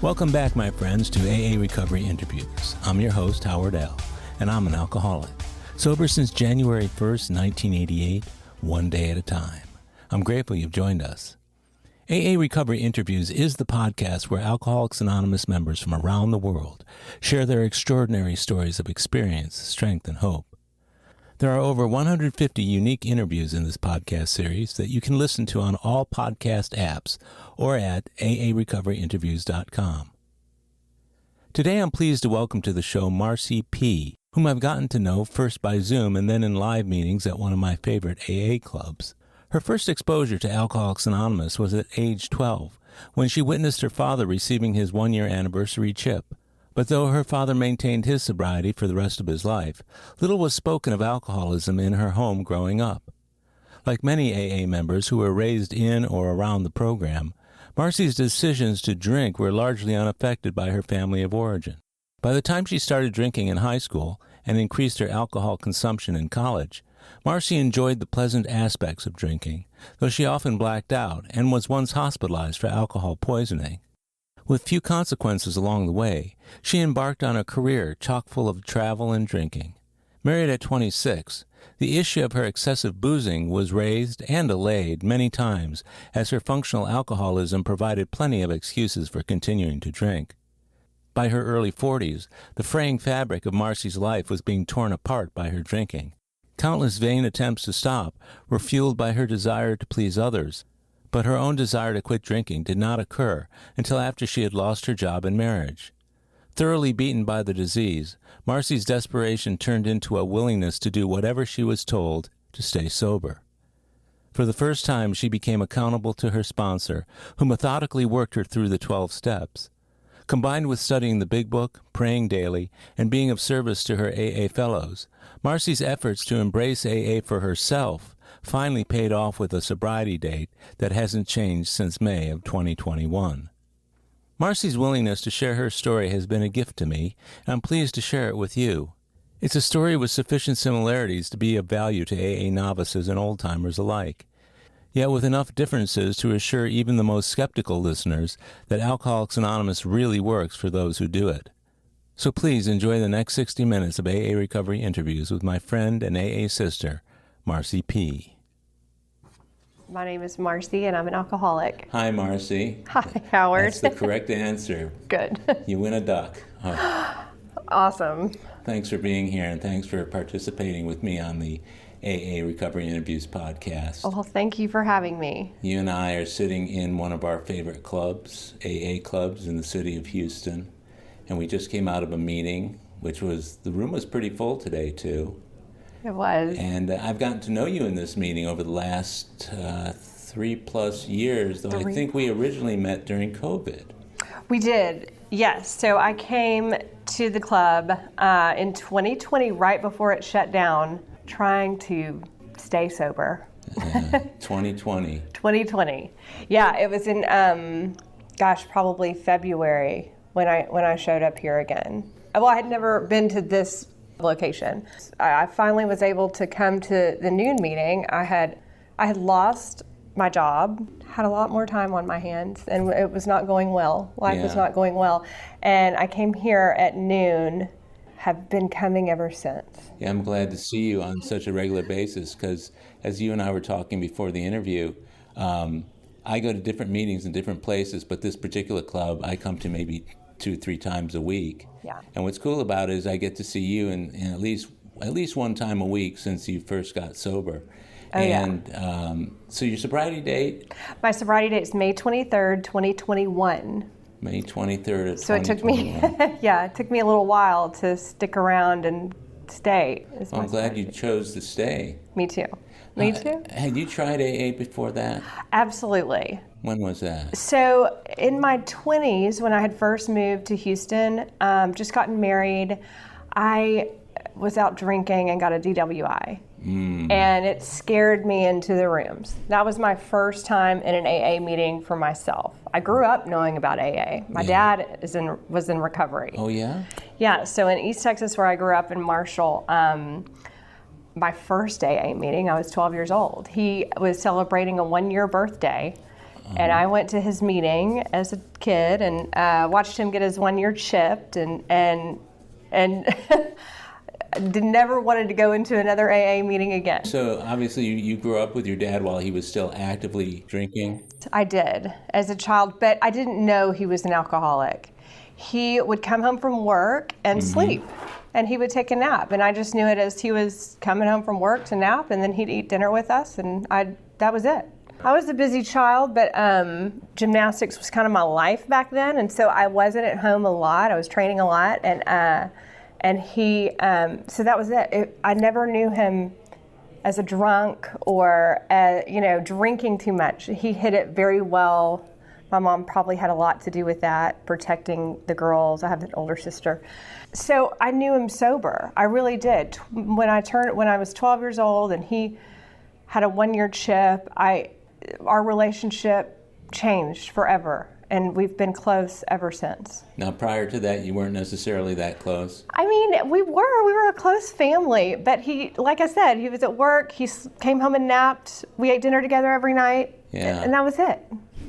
Welcome back, my friends, to AA Recovery Interviews. I'm your host, Howard L., and I'm an alcoholic. Sober since January 1st, 1988, one day at a time. I'm grateful you've joined us. AA Recovery Interviews is the podcast where Alcoholics Anonymous members from around the world share their extraordinary stories of experience, strength, and hope. There are over 150 unique interviews in this podcast series that you can listen to on all podcast apps or at aarecoveryinterviews.com. Today I'm pleased to welcome to the show Marci P., whom I've gotten to know first by Zoom and then in live meetings at one of my favorite AA clubs. Her first exposure to Alcoholics Anonymous was at age 12, when she witnessed her father receiving his one-year anniversary chip. But though her father maintained his sobriety for the rest of his life, little was spoken of alcoholism in her home growing up. Like many AA members who were raised in or around the program, Marci's decisions to drink were largely unaffected by her family of origin. By the time she started drinking in high school and increased her alcohol consumption in college, Marci enjoyed the pleasant aspects of drinking, though she often blacked out and was once hospitalized for alcohol poisoning. With few consequences along the way, she embarked on a career chock full of travel and drinking. Married at 26, the issue of her excessive boozing was raised and allayed many times, as her functional alcoholism provided plenty of excuses for continuing to drink. By her early 40s, the fraying fabric of Marci's life was being torn apart by her drinking. Countless vain attempts to stop were fueled by her desire to please others, but her own desire to quit drinking did not occur until after she had lost her job and marriage. Thoroughly beaten by the disease, Marci's desperation turned into a willingness to do whatever she was told to stay sober. For the first time, she became accountable to her sponsor, who methodically worked her through the 12 steps. Combined with studying the Big Book, praying daily, and being of service to her AA fellows, Marci's efforts to embrace AA for herself finally paid off with a sobriety date that hasn't changed since May of 2021. Marci's willingness to share her story has been a gift to me, and I'm pleased to share it with you. It's a story with sufficient similarities to be of value to AA novices and old-timers alike, yet with enough differences to assure even the most skeptical listeners that Alcoholics Anonymous really works for those who do it. So please enjoy the next 60 minutes of AA Recovery Interviews with my friend and AA sister, Marci P. My name is Marci, and I'm an alcoholic. Hi, Marci. Hi, Howard. That's the correct answer. Good. You win a duck. Oh. Awesome. Thanks for being here, and thanks for participating with me on the AA Recovery Interviews podcast. Well, thank you for having me. You and I are sitting in one of our favorite clubs, AA clubs in the city of Houston, and we just came out of a meeting, the room was pretty full today, too. It was. And I've gotten to know you in this meeting over the last 3+ years, though I think we originally met during COVID. We did, yes. So I came to the club in 2020, right before it shut down, trying to stay sober. 2020. 2020. Yeah, it was in, probably February when I showed up here again. Well, I had never been to this location. I finally was able to come to the noon meeting. I had lost my job, had a lot more time on my hands, and it was not going well. Life was not going well. And I came here at noon, have been coming ever since. Yeah, I'm glad to see you on such a regular basis because as you and I were talking before the interview, I go to different meetings in different places, but this particular club I come to maybe 2-3 times a week. Yeah. And what's cool about it is I get to see you in at least one time a week since you first got sober. Oh, and yeah. So your sobriety date? My sobriety date is May 23rd, 2021. May 23rd of 2021. So it took me, it took me a little while to stick around and stay. Well, I'm glad you chose to stay. Me too. Me too. Had you tried AA before that? Absolutely. When was that? So in my 20s, when I had first moved to Houston, just gotten married, I was out drinking and got a DWI. And it scared me into the rooms. That was my first time in an AA meeting for myself. I grew up knowing about AA. My dad was in recovery. Oh, yeah? Yeah, so in East Texas, where I grew up in Marshall, my first AA meeting, I was 12 years old. He was celebrating a 1-year birthday, And I went to his meeting as a kid and watched him get his 1 year chipped and never wanted to go into another AA meeting again. So obviously you grew up with your dad while he was still actively drinking? I did as a child, but I didn't know he was an alcoholic. He would come home from work and sleep, and he would take a nap. And I just knew it as he was coming home from work to nap, and then he'd eat dinner with us, and that was it. I was a busy child, but gymnastics was kind of my life back then, and so I wasn't at home a lot. I was training a lot, and he, so that was it. I never knew him as a drunk or, drinking too much. He hid it very well. My mom probably had a lot to do with that, protecting the girls. I have an older sister. So I knew him sober. I really did. When I was 12 years old and he had a 1 year chip, our relationship changed forever. And we've been close ever since. Now, prior to that, you weren't necessarily that close? I mean, we were a close family, but like I said, he was at work, he came home and napped, we ate dinner together every night, and that was it.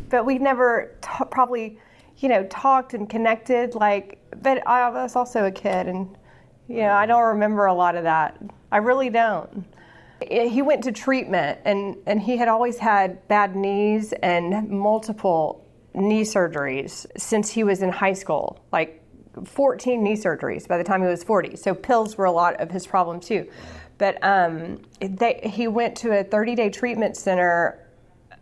But we never probably, talked and connected, but I was also a kid, and, I don't remember a lot of that. I really don't. He went to treatment, and he had always had bad knees and multiple knee surgeries since he was in high school, 14 knee surgeries by the time he was 40. So pills were a lot of his problem too. But he went to a 30-day treatment center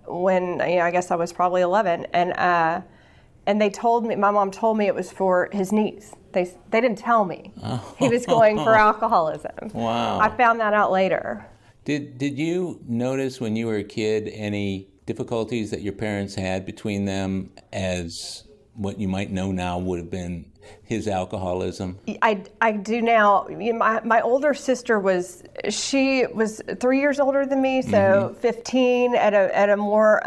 when I guess I was probably 11, and they told me, my mom told me it was for his knees. They didn't tell me he was going for alcoholism. Wow. I found that out later. Did you notice when you were a kid any difficulties that your parents had between them as what you might know now would have been his alcoholism? I do now. My older sister was 3 years older than me, so 15 at a more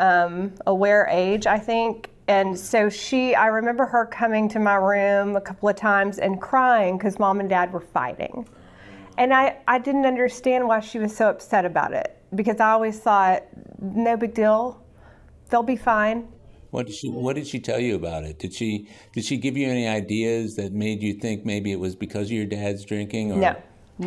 aware age, I think. And so I remember her coming to my room a couple of times and crying because mom and dad were fighting. And I didn't understand why she was so upset about it, because I always thought, no big deal, they'll be fine. What did she tell you about it? Did she give you any ideas that made you think maybe it was because of your dad's drinking, or no.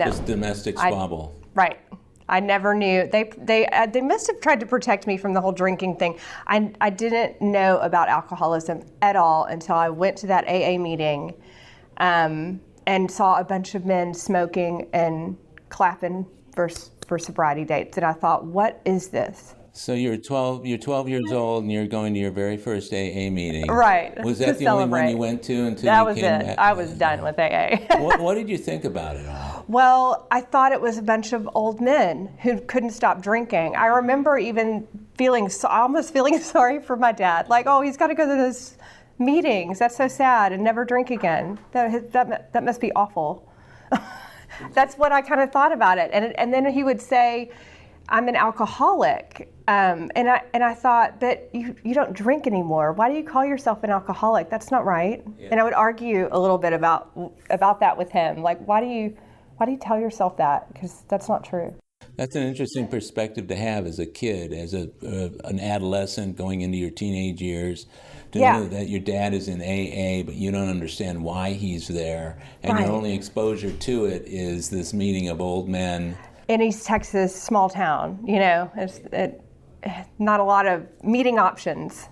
just domestic squabble? Right. I never knew. They must have tried to protect me from the whole drinking thing. I didn't know about alcoholism at all until I went to that AA meeting, and saw a bunch of men smoking and clapping for sobriety dates, and I thought, what is this? So you're 12 years old, and you're going to your very first AA meeting. Right. Was that the only one you went to until that you was came it. back? I was done with AA. What did you think about it all? Well, I thought it was a bunch of old men who couldn't stop drinking. I remember even almost feeling sorry for my dad. He's got to go to those meetings. That's so sad, and never drink again. That must be awful. That's what I kind of thought about it. And then he would say, I'm an alcoholic. And I thought, but you don't drink anymore. Why do you call yourself an alcoholic? That's not right. Yeah. And I would argue a little bit about that with him. Why do you tell yourself that? Because that's not true. That's an interesting perspective to have as a kid, as an adolescent going into your teenage years, to know that your dad is in AA, but you don't understand why he's there, and your only exposure to it is this meeting of old men. In East Texas, small town, not a lot of meeting options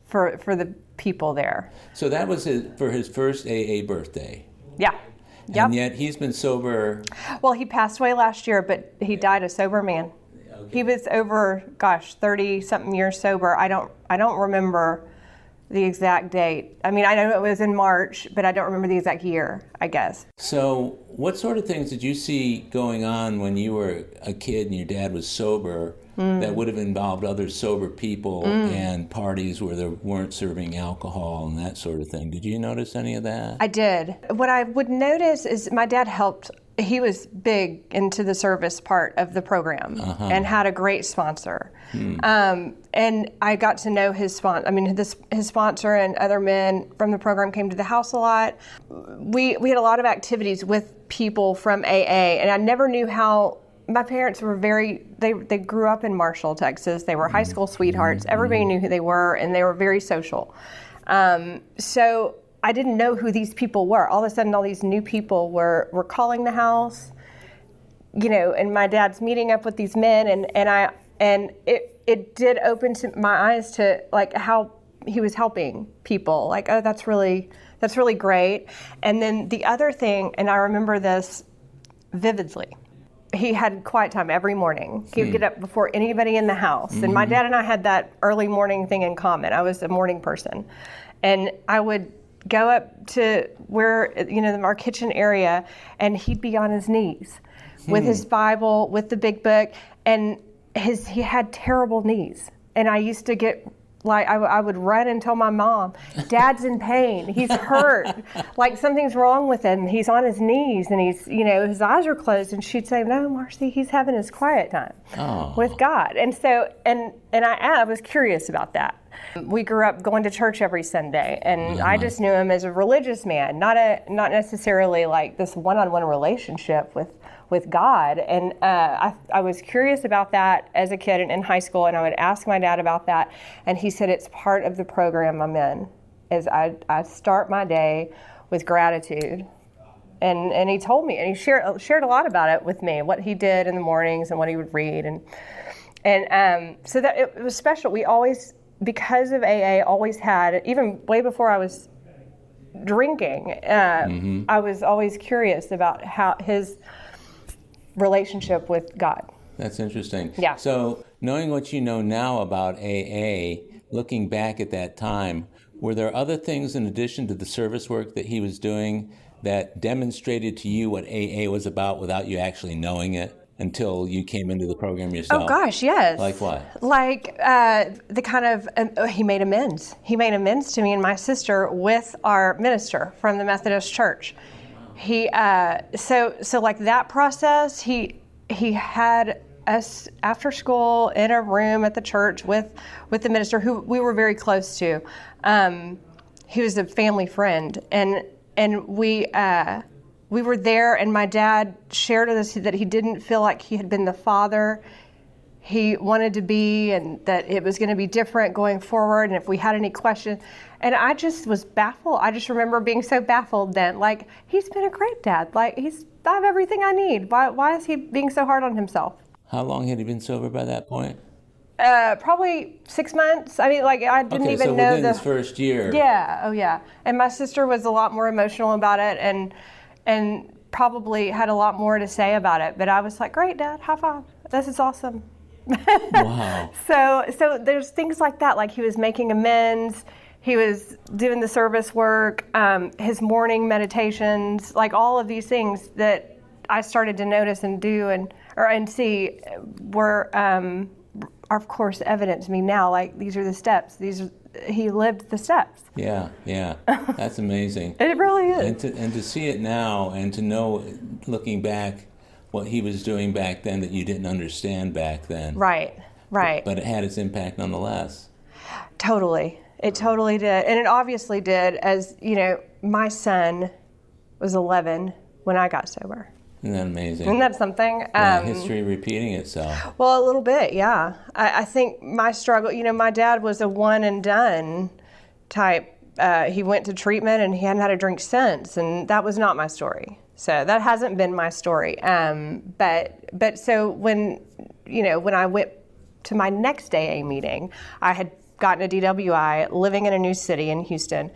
for the people there. So that was for his first AA birthday. Yeah. Yep. And yet he's been sober. Well, he passed away last year, but he died a sober man. Okay. He was over, 30-something years sober. I don't remember the exact date. I mean, I know it was in March, but I don't remember the exact year, I guess. So what sort of things did you see going on when you were a kid and your dad was sober that would have involved other sober people and parties where they weren't serving alcohol and that sort of thing? Did you notice any of that? I did. What I would notice is my dad helped. He was big into the service part of the program and had a great sponsor. And I got to know his sponsor. I mean, his sponsor and other men from the program came to the house a lot. We had a lot of activities with people from AA, and I never knew how my parents were they grew up in Marshall, Texas. They were high school sweethearts. Everybody knew who they were, and they were very social. So I didn't know who these people were. All of a sudden, all these new people were calling the house, and my dad's meeting up with these men, and it did open my eyes to like how he was helping people. Like, oh, that's really great. And then the other thing, and I remember this vividly. He had quiet time every morning. He would get up before anybody in the house. And my dad and I had that early morning thing in common. I was a morning person. And I would go up to where, our kitchen area, and he'd be on his knees with his Bible, with the big book. And he had terrible knees. And I used to get, I would run and tell my mom, Dad's in pain. He's hurt. Like something's wrong with him. He's on his knees and he's, his eyes are closed. And she'd say, no, Marci, he's having his quiet time with God. And so, and I was curious about that. We grew up going to church every Sunday, and I just knew him as a religious man, not necessarily like this one-on-one relationship with God. And I was curious about that as a kid and in high school, and I would ask my dad about that, and he said it's part of the program I'm in, is I start my day with gratitude. And he told me, and he shared a lot about it with me, what he did in the mornings and what he would read. And so that it was special. We always, because of AA, always had, even way before I was drinking, I was always curious about how his relationship with God. That's interesting. Yeah. So knowing what you know now about AA, looking back at that time, were there other things in addition to the service work that he was doing that demonstrated to you what AA was about without you actually knowing it until you came into the program yourself? Oh gosh, yes. Like what? Like the kind of, he made amends. He made amends to me and my sister with our minister from the Methodist Church. He so like that process, he had us after school in a room at the church with the minister who we were very close to. He was a family friend, and we were there, and my dad shared with us that he didn't feel like he had been the father he wanted to be, and that it was going to be different going forward, and if we had any questions. And I just was baffled. I just remember being so baffled then. Like, he's been a great dad. Like, I have everything I need. Why is he being so hard on himself? How long had he been sober by that point? Probably 6 months. I mean, like, I didn't even know within his first year. Yeah, oh yeah. And my sister was a lot more emotional about it and probably had a lot more to say about it. But I was like, great, Dad, high five. This is awesome. Wow. So there's things like that, like he was making amends. He was doing the service work, his morning meditations, like all of these things that I started to notice and do and see were, are of course evident to me now. Like, these are the steps. He lived the steps. Yeah, that's amazing. It really is. And to see it now and to know, looking back, what he was doing back then that you didn't understand back then. Right. But it had its impact nonetheless. Totally. It totally did. And it obviously did, as, my son was 11 when I got sober. Isn't that amazing? Isn't that something? History repeating itself. Well, a little bit, yeah. I think my struggle, my dad was a one and done type. He went to treatment and he hadn't had a drink since, and that was not my story. So that hasn't been my story. But so when I went to my next AA meeting, I had gotten a DWI, living in a new city in Houston,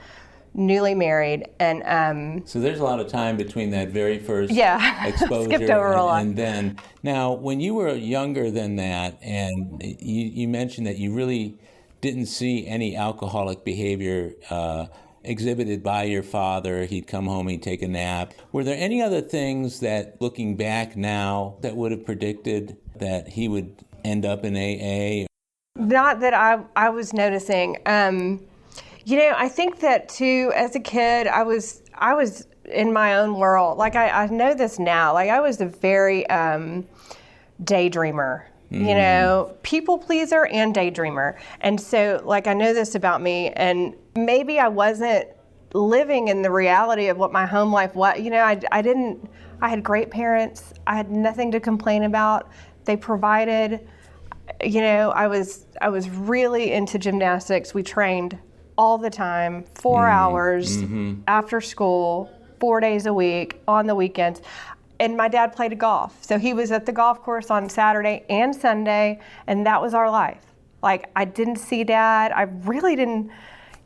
newly married, and so there's a lot of time between that very first exposure skipped over a lot. And then now when you were younger than that, and you mentioned that you really didn't see any alcoholic behavior exhibited by your father. He'd come home, he'd take a nap. Were there any other things that, looking back now, that would have predicted that he would end up in AA? Not that I was noticing. I think that too, as a kid, I was in my own world. Like, I know this now. Like, I was a very daydreamer. People pleaser and daydreamer. And so, like, I know this about me, and maybe I wasn't living in the reality of what my home life was. I had great parents. I had nothing to complain about. They provided. I was really into gymnastics. We trained all the time, 4 hours after school, 4 days a week, on the weekends. And my dad played golf. So he was at the golf course on Saturday and Sunday, and that was our life. Like, I didn't see Dad. I really didn't,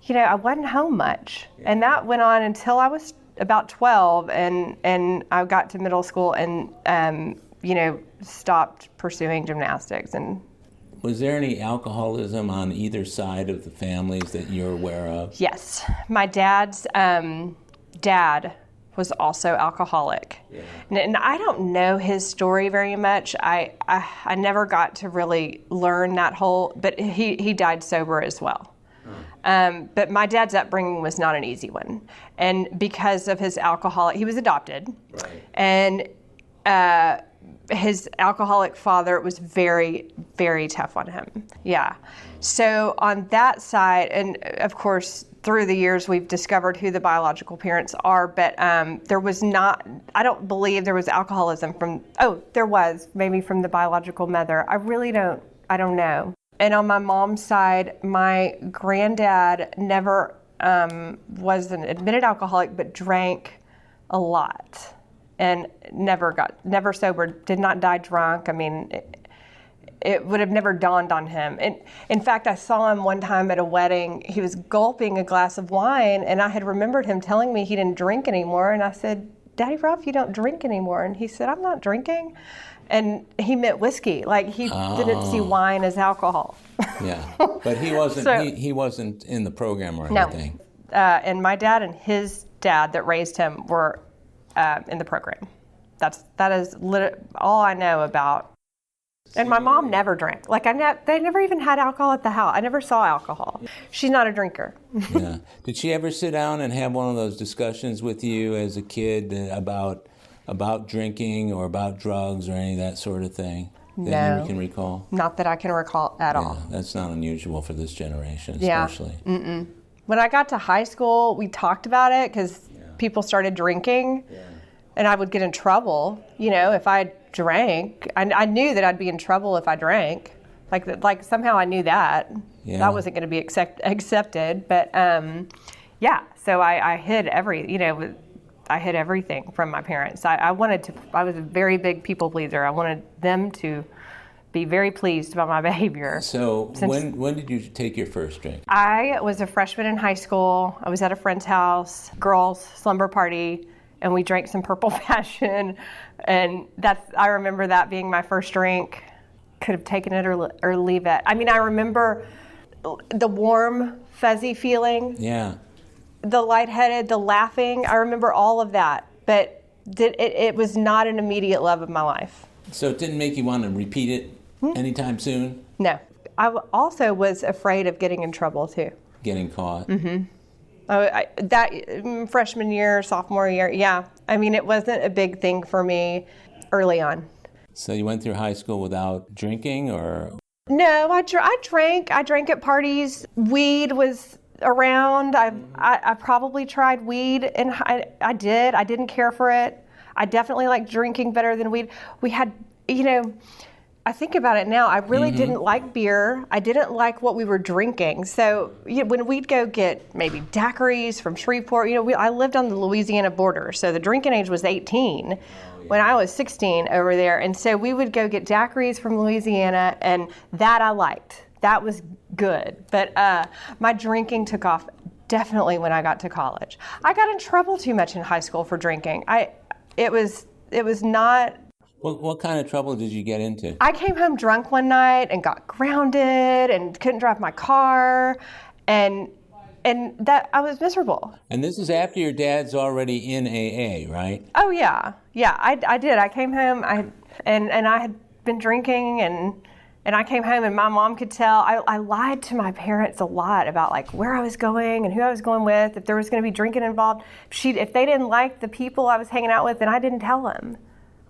I wasn't home much. Yeah. And that went on until I was about 12, and I got to middle school and, stopped pursuing gymnastics. And was there any alcoholism on either side of the families that you're aware of? Yes. My dad's dad was also alcoholic. Yeah. And I don't know his story very much. I never got to really learn that but he died sober as well. But my dad's upbringing was not an easy one. And because of his he was adopted. Right. And his alcoholic father was very, very tough on him. Yeah. So on that side, and of course, through the years, we've discovered who the biological parents are, but there was not, I don't believe there was alcoholism there was, maybe from the biological mother. I don't know. And on my mom's side, my granddad never was an admitted alcoholic, but drank a lot. And never sobered, did not die drunk. I mean, it would have never dawned on him. And in fact, I saw him one time at a wedding. He was gulping a glass of wine, and I had remembered him telling me he didn't drink anymore. And I said, Daddy Ralph, you don't drink anymore. And he said, I'm not drinking. And he meant whiskey. Like, he didn't see wine as alcohol. Yeah, but he wasn't. He wasn't in the program or anything. No. And my dad and his dad that raised him were in the program. That is all I know about. And my mom never drank. Like, they never even had alcohol at the house. I never saw alcohol. She's not a drinker. Yeah. Did she ever sit down and have one of those discussions with you as a kid about drinking or about drugs or any of that sort of thing that you can recall? Not that I can recall at all. That's not unusual for this generation, especially. Yeah. Mm-mm. When I got to high school, we talked about it because people started drinking, and I would get in trouble, if I drank. I knew that I'd be in trouble if I drank. Like somehow I knew that. Yeah. That wasn't going to be accepted. But, so I hid I hid everything from my parents. I was a very big people pleaser. I wanted them to be very pleased about my behavior. So when did you take your first drink? I was a freshman in high school. I was at a friend's house, girls' slumber party, and we drank some Purple Passion. And I remember that being my first drink. Could have taken it or leave it. I mean, I remember the warm, fuzzy feeling. Yeah. The lightheaded, the laughing. I remember all of that. But it was not an immediate love of my life. So it didn't make you want to repeat it anytime soon? No. I also was afraid of getting in trouble, too. Getting caught? Mm-hmm. That freshman year, sophomore year, I mean, it wasn't a big thing for me early on. So you went through high school without drinking, or? No, I drank. I drank at parties. Weed was around. I probably tried weed, and I did. I didn't care for it. I definitely liked drinking better than weed. We had, I think about it now, I really didn't like beer. I didn't like what we were drinking. So when we'd go get maybe daiquiris from Shreveport, I lived on the Louisiana border. So the drinking age was 18 when I was 16 over there. And so we would go get daiquiris from Louisiana, and that I liked. That was good. But my drinking took off definitely when I got to college. I got in trouble too much in high school for drinking. It was not... What kind of trouble did you get into? I came home drunk one night and got grounded and couldn't drive my car, and that I was miserable. And this is after your dad's already in AA, right? Oh yeah, I did. I came home, I had been drinking, and I came home, and my mom could tell. I lied to my parents a lot about like where I was going and who I was going with, if there was going to be drinking involved. If they didn't like the people I was hanging out with, then I didn't tell them.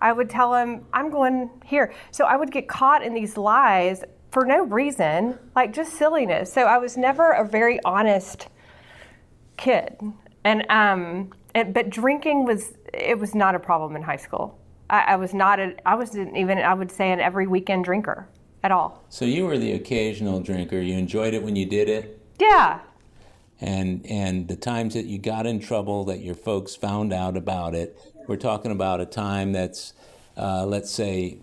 I would tell them, I'm going here. So I would get caught in these lies for no reason, like just silliness. So I was never a very honest kid. But drinking was not a problem in high school. I wasn't even, I would say, an every weekend drinker at all. So you were the occasional drinker. You enjoyed it when you did it? Yeah. And the times that you got in trouble, that your folks found out about it, we're talking about a time that's, let's say,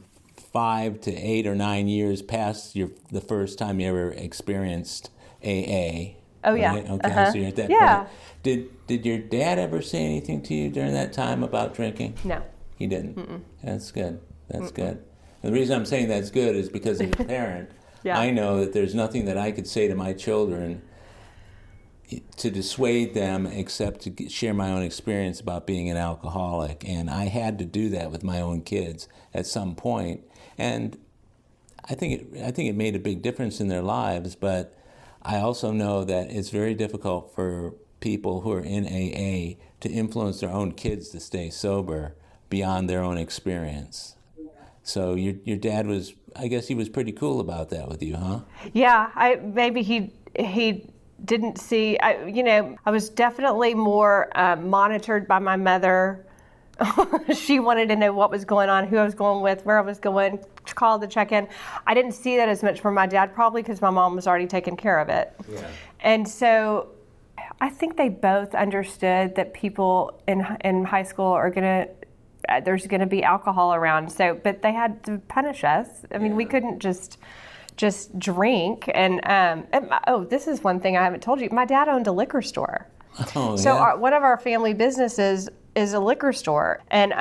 5 to 8 or 9 years past the first time you ever experienced AA. Oh, yeah. Right? Okay, so you're at that point. Did your dad ever say anything to you during that time about drinking? No. He didn't? Mm-mm. That's good. That's good. And the reason I'm saying that's good is because as a parent, I know that there's nothing that I could say to my children to dissuade them except to share my own experience about being an alcoholic. And I had to do that with my own kids at some point. And I think it made a big difference in their lives, but I also know that it's very difficult for people who are in AA to influence their own kids to stay sober beyond their own experience. So your dad was, I guess he was pretty cool about that with you, huh? Yeah, maybe he didn't see, I was definitely more monitored by my mother. She wanted to know what was going on, who I was going with, where I was going, call to check in. I didn't see that as much from my dad, probably because my mom was already taking care of it. Yeah. And so I think they both understood that people in high school there's going to be alcohol around. So, but they had to punish us. I mean, we couldn't just drink. And this is one thing I haven't told you. My dad owned a liquor store. Oh, so one of our family businesses is a liquor store, and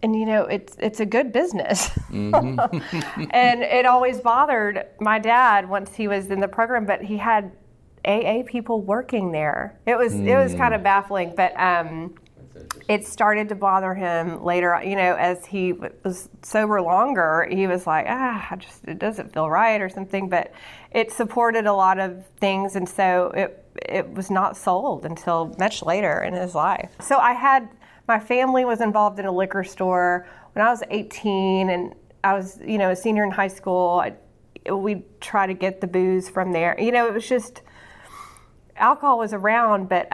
it's a good business. Mm-hmm. And it always bothered my dad once he was in the program, but he had AA people working there. It was kind of baffling, but it started to bother him later. As he was sober longer, he was like, it doesn't feel right or something. But it supported a lot of things, and so it was not sold until much later in his life. So my family was involved in a liquor store when I was 18, and I was, a senior in high school. We'd try to get the booze from there. It was just, alcohol was around, but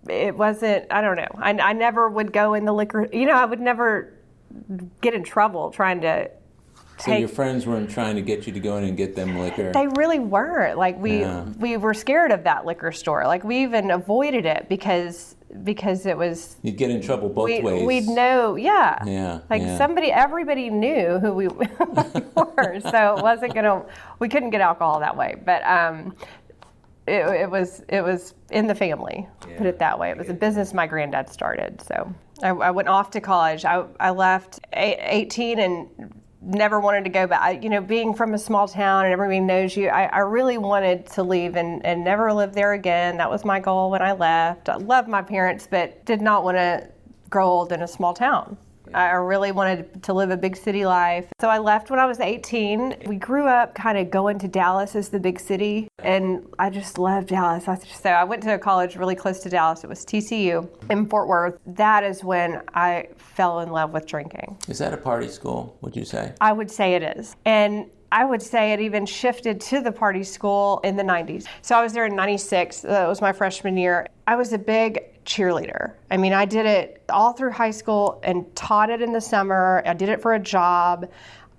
it wasn't, I don't know. I never would go in the liquor, I would never get in trouble trying to So your friends weren't trying to get you to go in and get them liquor? They really weren't. Like we were scared of that liquor store. Like we even avoided it because it was... You'd get in trouble both ways. We'd know, everybody knew who we were. So it wasn't we couldn't get alcohol that way. But it was in the family, put it that way. It was a business my granddad started. So I went off to college. I left 18 and never wanted to go back. Being from a small town and everybody knows you, I really wanted to leave and never live there again. That was my goal when I left. I loved my parents, but did not want to grow old in a small town. I really wanted to live a big city life. So I left when I was 18. We grew up kind of going to Dallas as the big city, and I just loved Dallas. So I went to a college really close to Dallas. It was TCU in Fort Worth. That is when I fell in love with drinking. Is that a party school, would you say? I would say it is. And I would say it even shifted to the party school in the 90s. So I was there in 96. That was my freshman year. I was a big cheerleader. I mean, I did it all through high school and taught it in the summer. I did it for a job.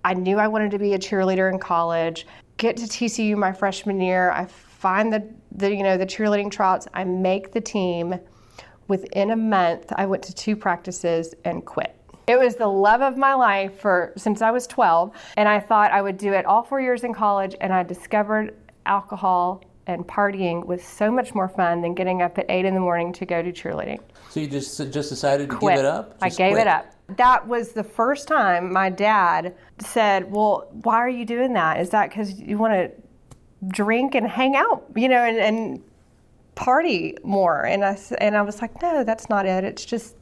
I knew I wanted to be a cheerleader in college. Get to TCU my freshman year. I find the cheerleading tryouts. I make the team. Within a month, I went to 2 practices and quit. It was the love of my life since I was 12, and I thought I would do it all 4 years in college, and I discovered alcohol and partying was so much more fun than getting up at 8 in the morning to go to cheerleading. So you just decided to give it up? I gave it up. That was the first time my dad said, well, why are you doing that? Is that because you want to drink and hang out, and party more? And I was like, no, that's not it. It's just,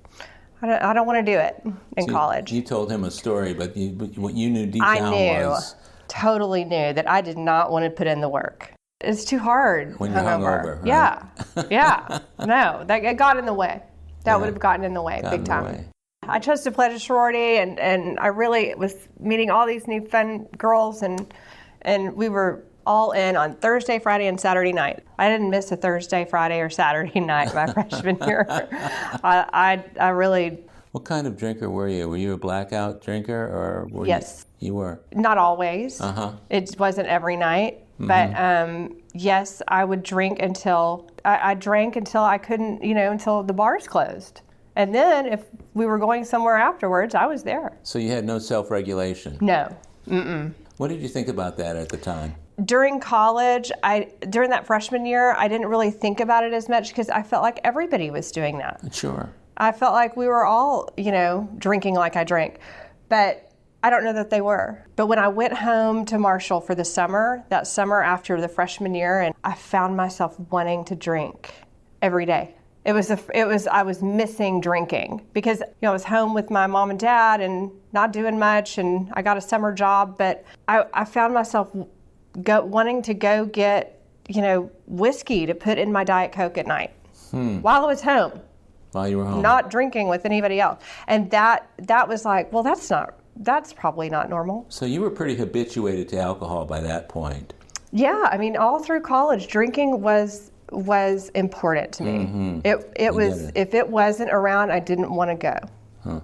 I don't want to do it in college. You told him a story, but what you knew deep down was... Totally knew that I did not want to put in the work. It's too hard. When you're hungover, right? Yeah. No, that got in the way. That would have gotten in the way, big time. I chose to pledge a sorority, and I really was meeting all these new fun girls, and we were all in on Thursday, Friday, and Saturday night. I didn't miss a Thursday, Friday, or Saturday night my freshman year. I really... What kind of drinker were you? Were you a blackout drinker, or were Yes. You were? Not always. It wasn't every night. But yes, I would drink until I drank until I couldn't, until the bars closed. And then if we were going somewhere afterwards, I was there. So you had no self-regulation? No. Mm-mm. What did you think about that at the time? During college, during that freshman year, I didn't really think about it as much because I felt like everybody was doing that. Sure. I felt like we were all, drinking like I drank. But I don't know that they were. But when I went home to Marshall for the summer, that summer after the freshman year, and I found myself wanting to drink every day. I was missing drinking because, I was home with my mom and dad and not doing much, and I got a summer job, but I found myself wanting to go get, whiskey to put in my Diet Coke at night while I was home. While you were home. Not drinking with anybody else. And that was like, well, that's probably not normal. So you were pretty habituated to alcohol by that point. Yeah, all through college, drinking was important to me. It was, if it wasn't around, I didn't want to go.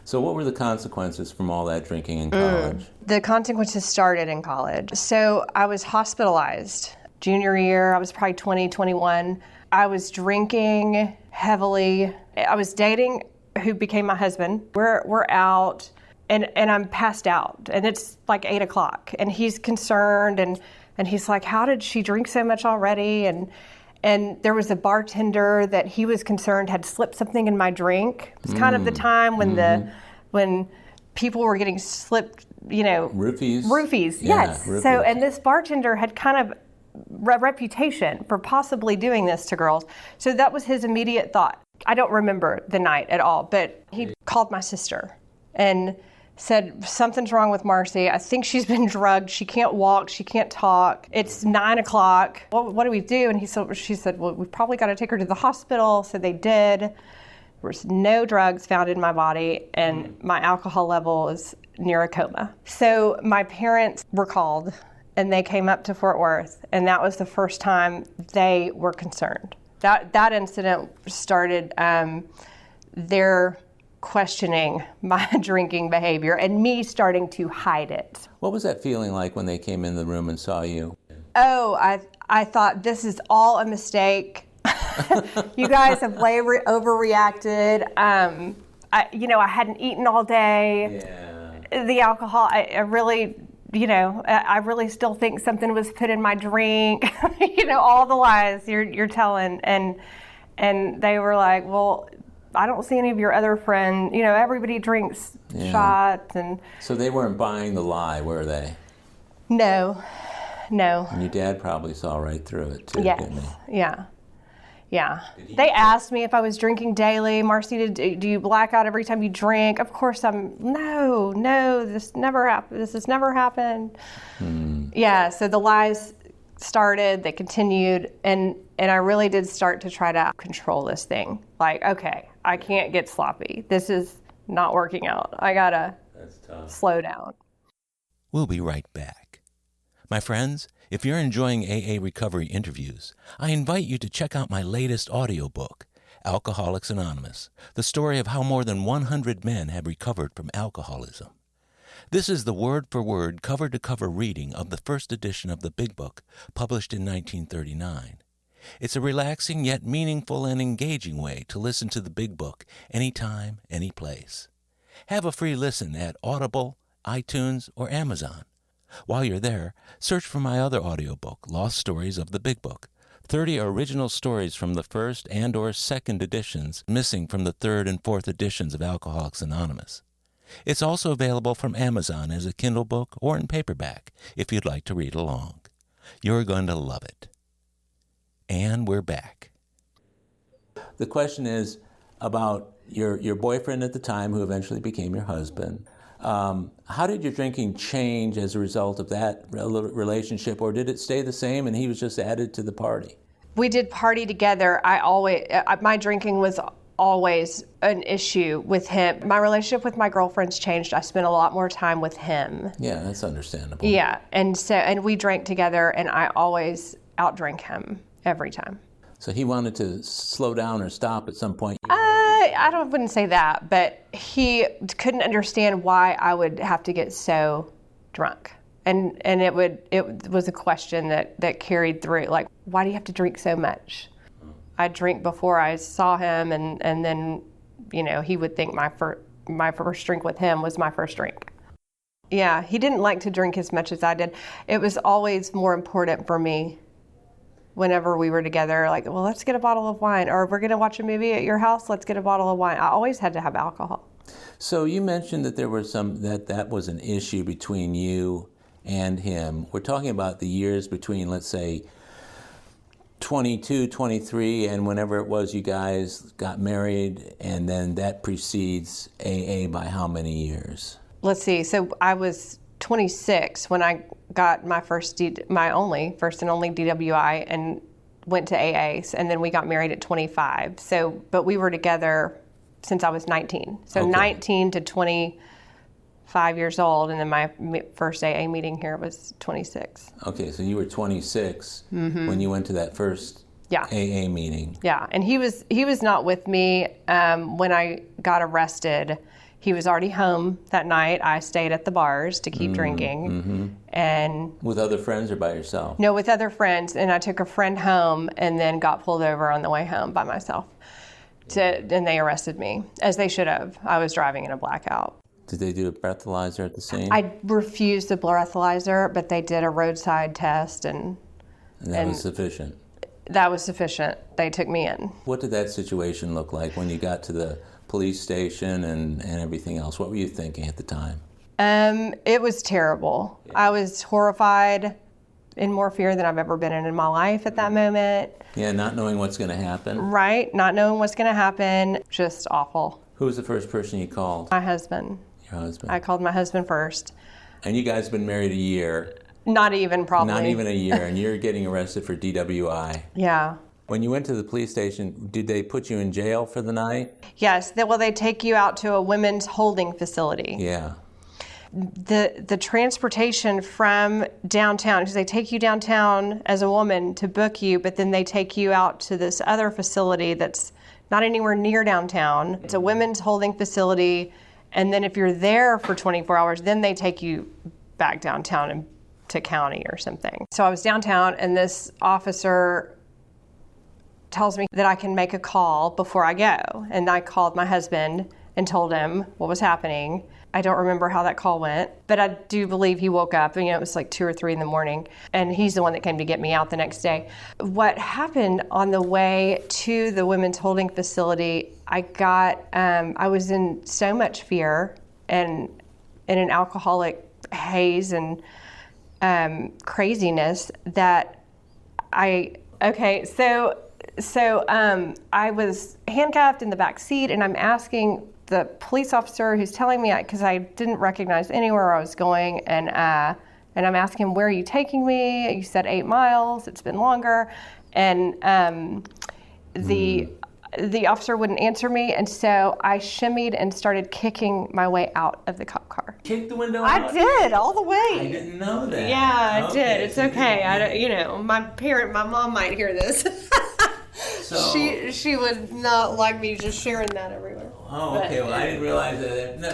So what were the consequences from all that drinking in college? The consequences started in college. So I was hospitalized. Junior year, I was probably 20, 21. I was drinking heavily. I was dating who became my husband. We're out, and I'm passed out, and it's like 8 o'clock, and he's concerned, and he's like, how did she drink so much already? And there was a bartender that he was concerned had slipped something in my drink. It was kind of the time when people were getting slipped, Roofies. Roofies, Yeah, yes. roofies. So, and this bartender had kind of reputation for possibly doing this to girls. So that was his immediate thought. I don't remember the night at all, but he called my sister and said, something's wrong with Marci. I think she's been drugged. She can't walk. She can't talk. It's 9 o'clock. What do we do? And she said, well, we've probably got to take her to the hospital. So they did. There was no drugs found in my body, and my alcohol level is near a coma. So my parents were called, and they came up to Fort Worth, and that was the first time they were concerned. That incident started their questioning my drinking behavior and me starting to hide it. What was that feeling like when they came in the room and saw you? Oh, I thought, this is all a mistake. You guys have way overreacted. I hadn't eaten all day. Yeah. The alcohol, I really, I really still think something was put in my drink. All the lies you're telling, and they were like, well, I don't see any of your other friends. Everybody drinks shots, and so they weren't buying the lie, were they? No. And your dad probably saw right through it too, Yes. didn't he? Yeah. They asked me if I was drinking daily. Marci, do you black out every time you drink? Of course no, this never happened. This has never happened. Yeah, so the lies started, they continued, and I really did start to try to control this thing. Like, okay, I can't get sloppy. This is not working out. I gotta slow down. We'll be right back. My friends, if you're enjoying AA Recovery interviews, I invite you to check out my latest audiobook, Alcoholics Anonymous, the story of how more than 100 men have recovered from alcoholism. This is the word-for-word, cover-to-cover reading of the first edition of the Big Book, published in 1939. It's a relaxing yet meaningful and engaging way to listen to the Big Book anytime, any place. Have a free listen at Audible, iTunes, or Amazon. While you're there, search for my other audiobook, Lost Stories of the Big Book, 30 original stories from the first and or second editions missing from the third and fourth editions of Alcoholics Anonymous. It's also available from Amazon as a Kindle book or in paperback if you'd like to read along. You're going to love it. And we're back. The question is about your boyfriend at the time, who eventually became your husband. How did your drinking change as a result of that relationship, or did it stay the same and he was just added to the party? We did party together. My drinking was always an issue with him. My relationship with my girlfriends changed. I spent a lot more time with him. Yeah, that's understandable. Yeah, and we drank together, and I always outdrank him every time. So he wanted to slow down or stop at some point? Wouldn't say that, but he couldn't understand why I would have to get so drunk. And it was a question that carried through, like, why do you have to drink so much? I'd drink before I saw him, and then, he would think my first drink with him was my first drink. Yeah, he didn't like to drink as much as I did. It was always more important for me whenever we were together, like, well, let's get a bottle of wine, or we're going to watch a movie at your house, let's get a bottle of wine. I always had to have alcohol. So you mentioned that there were that was an issue between you and him. We're talking about the years between, let's say, 22, 23, and whenever it was you guys got married, and then that precedes AA by how many years? Let's see. So I was 26 when I got my first and only DWI and went to AA, and then we got married at 25. So, but we were together since I was 19. So okay. 19 to 25 years old, and then my first AA meeting here was 26. Okay, so you were 26 when you went to that first AA meeting. Yeah, and he was not with me when I got arrested. He was already home that night. I stayed at the bars to keep drinking. And with other friends or by yourself? No, with other friends. And I took a friend home and then got pulled over on the way home by myself. And they arrested me, as they should have. I was driving in a blackout. Did they do a breathalyzer at the scene? I refused the breathalyzer, but they did a roadside test. And that was sufficient? That was sufficient. They took me in. What did that situation look like when you got to the police station and everything else? What were you thinking at the time? It was terrible. Yeah. I was horrified, in more fear than I've ever been in my life at that moment. Yeah, not knowing what's going to happen. Right, not knowing what's going to happen. Just awful. Who was the first person you called? My husband. Your husband? I called my husband first. And you guys have been married a year. Not even, probably. Not even a year, and you're getting arrested for DWI. Yeah. When you went to the police station, did they put you in jail for the night? Yes. They take you out to a women's holding facility. Yeah. The transportation from downtown, because they take you downtown as a woman to book you, but then they take you out to this other facility that's not anywhere near downtown. It's a women's holding facility, and then if you're there for 24 hours, then they take you back downtown and to county or something. So I was downtown, and this officer tells me that I can make a call before I go. And I called my husband and told him what was happening. I don't remember how that call went, but I do believe he woke up, and it was like 2 or 3 in the morning, and he's the one that came to get me out the next day. What happened on the way to the women's holding facility, I was in so much fear and in an alcoholic haze and craziness that I was handcuffed in the back seat, and I'm asking the police officer who's telling me, because I didn't recognize anywhere I was going, and I'm asking him, where are you taking me? You said 8 miles. It's been longer. And the officer wouldn't answer me, and so I shimmied and started kicking my way out of the cop car. Kicked the window out? I did, all the way. I didn't know that. Yeah, I did. It's okay. My mom might hear this. So she would not like me just sharing that everywhere. Oh, okay. Well, I didn't realize that. No,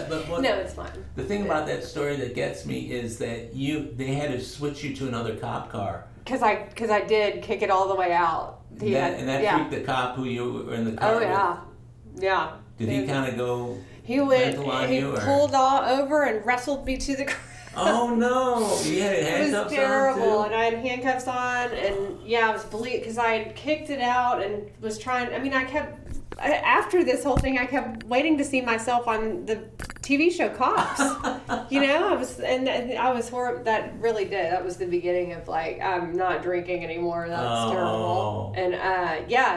it's fine. The thing about that story that gets me is that they had to switch you to another cop car. Because I did kick it all the way out. That freaked the cop who you were in the car with? Yeah. Did he kind of go He pulled all over and wrestled me to the ground. Oh no! You had handcuffs on? It was terrible, and I had handcuffs on, and I was bleeding because I had kicked it out and was trying. After this whole thing, I kept waiting to see myself on the TV show Cops. I was horrible. That really did. That was the beginning of I'm not drinking anymore. That's terrible. And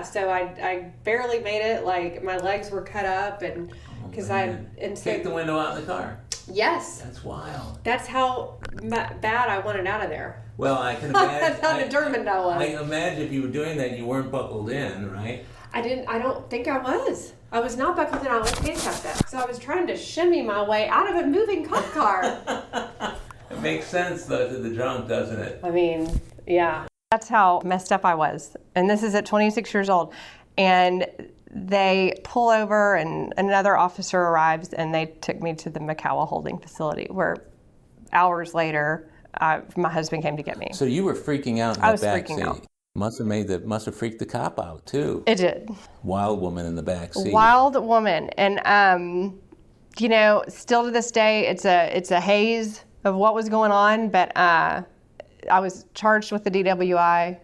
so I barely made it. My legs were cut up, and because kicked the window out in the car. Yes. That's wild. That's how bad I wanted out of there. Well, I can imagine. That's how determined I was. I can imagine if you were doing that, you weren't buckled in, right? I don't think I was. I was not buckled in. I was handcuffed up. So I was trying to shimmy my way out of a moving cop car. It makes sense, though, to the drunk, doesn't it? I mean, yeah. That's how messed up I was. And this is at 26 years old. And they pull over and another officer arrives and they took me to the McCowa holding facility where hours later, my husband came to get me. So you were freaking out in the back seat. I was freaking out. Must have freaked the cop out too. It did. Wild woman in the back seat. Wild woman, and still to this day, it's a haze of what was going on. But I was charged with the DWI,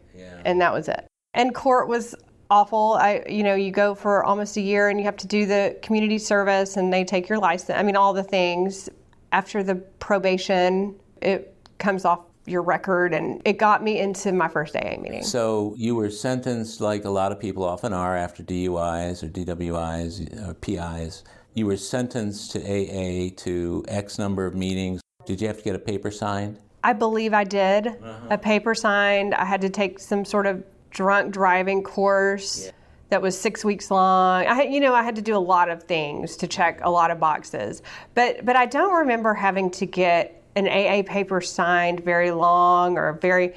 and that was it. And court was awful. You go for almost a year, and you have to do the community service, and they take your license. I mean, all the things. After the probation, it comes off your record, and it got me into my first AA meeting. So you were sentenced, like a lot of people often are after DUIs or DWIs or PIs. You were sentenced to AA to X number of meetings. Did you have to get a paper signed? I believe I did. A paper signed. I had to take some sort of drunk driving course that was 6 weeks long. I had to do a lot of things to check a lot of boxes. But I don't remember having to get an AA paper signed very long or very,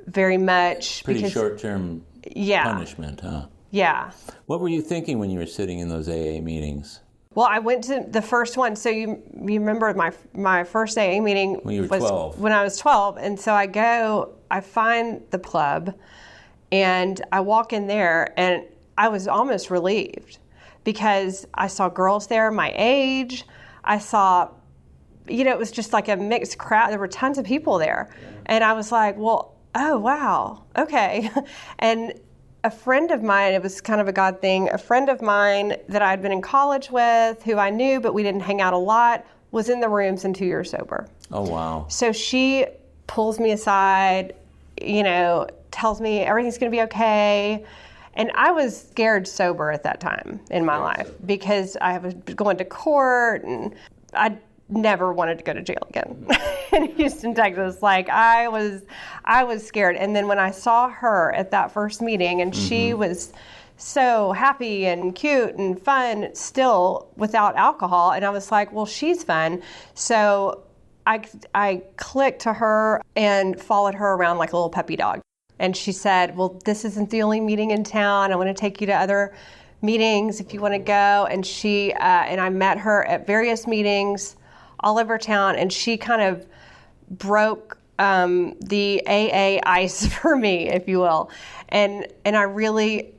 very much. Pretty short-term punishment, huh? Yeah. What were you thinking when you were sitting in those AA meetings? Well, I went to the first one. So you remember my first AA meeting when you were 12. When I was 12. And so I find the club and I walk in there and I was almost relieved because I saw girls there my age. I saw, it was just like a mixed crowd. There were tons of people there. Yeah. And I was like, well, oh, wow, okay. And a friend of mine, it was kind of a God thing, a friend of mine that I had been in college with, who I knew, but we didn't hang out a lot, was in the rooms and 2 years sober. Oh, wow. So she pulls me aside, tells me everything's going to be okay. And I was scared sober at that time in my life because I was going to court and I never wanted to go to jail again in Houston, Texas. Like I was scared. And then when I saw her at that first meeting and she was so happy and cute and fun still without alcohol. And I was like, well, she's fun. So I clicked to her and followed her around like a little puppy dog. And she said, well, this isn't the only meeting in town. I want to take you to other meetings if you want to go. And and I met her at various meetings all over town. And she kind of broke the AA ice for me, if you will. And I really,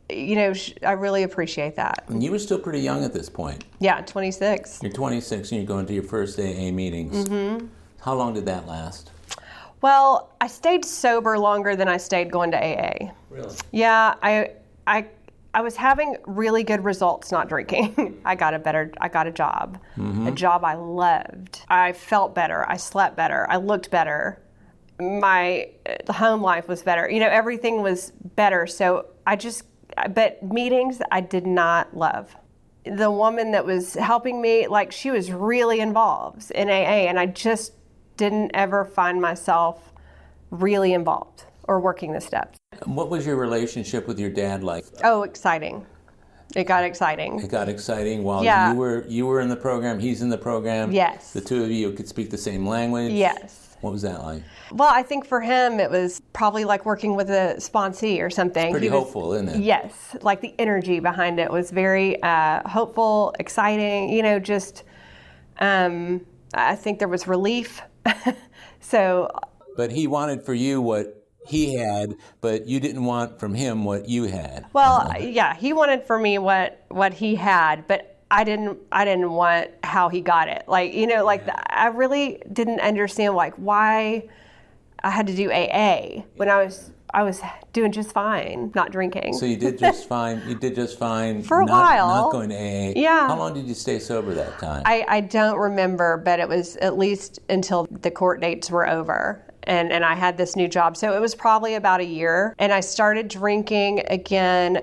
I really appreciate that. And you were still pretty young at this point. Yeah, 26. You're 26 and you're going to your first AA meetings. Mm-hmm. How long did that last? Well, I stayed sober longer than I stayed going to AA. Really? Yeah, I was having really good results not drinking. I got a job, a job I loved. I felt better. I slept better. I looked better. The home life was better. Everything was better. So but meetings I did not love. The woman that was helping me, she was really involved in AA, and I just didn't ever find myself really involved or working the steps. What was your relationship with your dad like? Oh, exciting. It got exciting. It got exciting while you were in the program, he's in the program. Yes. The two of you could speak the same language. Yes. What was that like? Well, I think for him it was probably like working with a sponsee or something. It's pretty hopeful, isn't it? Yes. Like the energy behind it was very hopeful, exciting, I think there was relief. But he wanted for you what he had, but you didn't want from him what you had. Well, yeah, he wanted for me what he had, but I didn't want how he got it. I really didn't understand why I had to do AA when I was doing just fine, not drinking. So you did just fine. You did just fine for a while. Not going to AA. Yeah. How long did you stay sober that time? I don't remember, but it was at least until the court dates were over. and I had this new job. So it was probably about a year, and I started drinking again.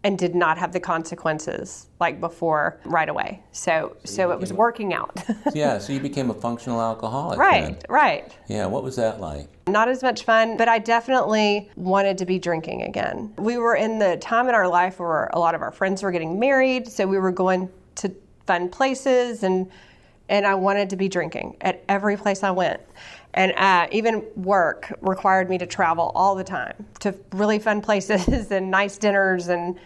And did not have the consequences like before right away. So it was working out. Yeah, so you became a functional alcoholic. Right, then. right. Yeah, what was that like? Not as much fun, but I definitely wanted to be drinking again. We were in the time in our life where a lot of our friends were getting married, so we were going to fun places, and I wanted to be drinking at every place I went. And even work required me to travel all the time to really fun places and nice dinners, and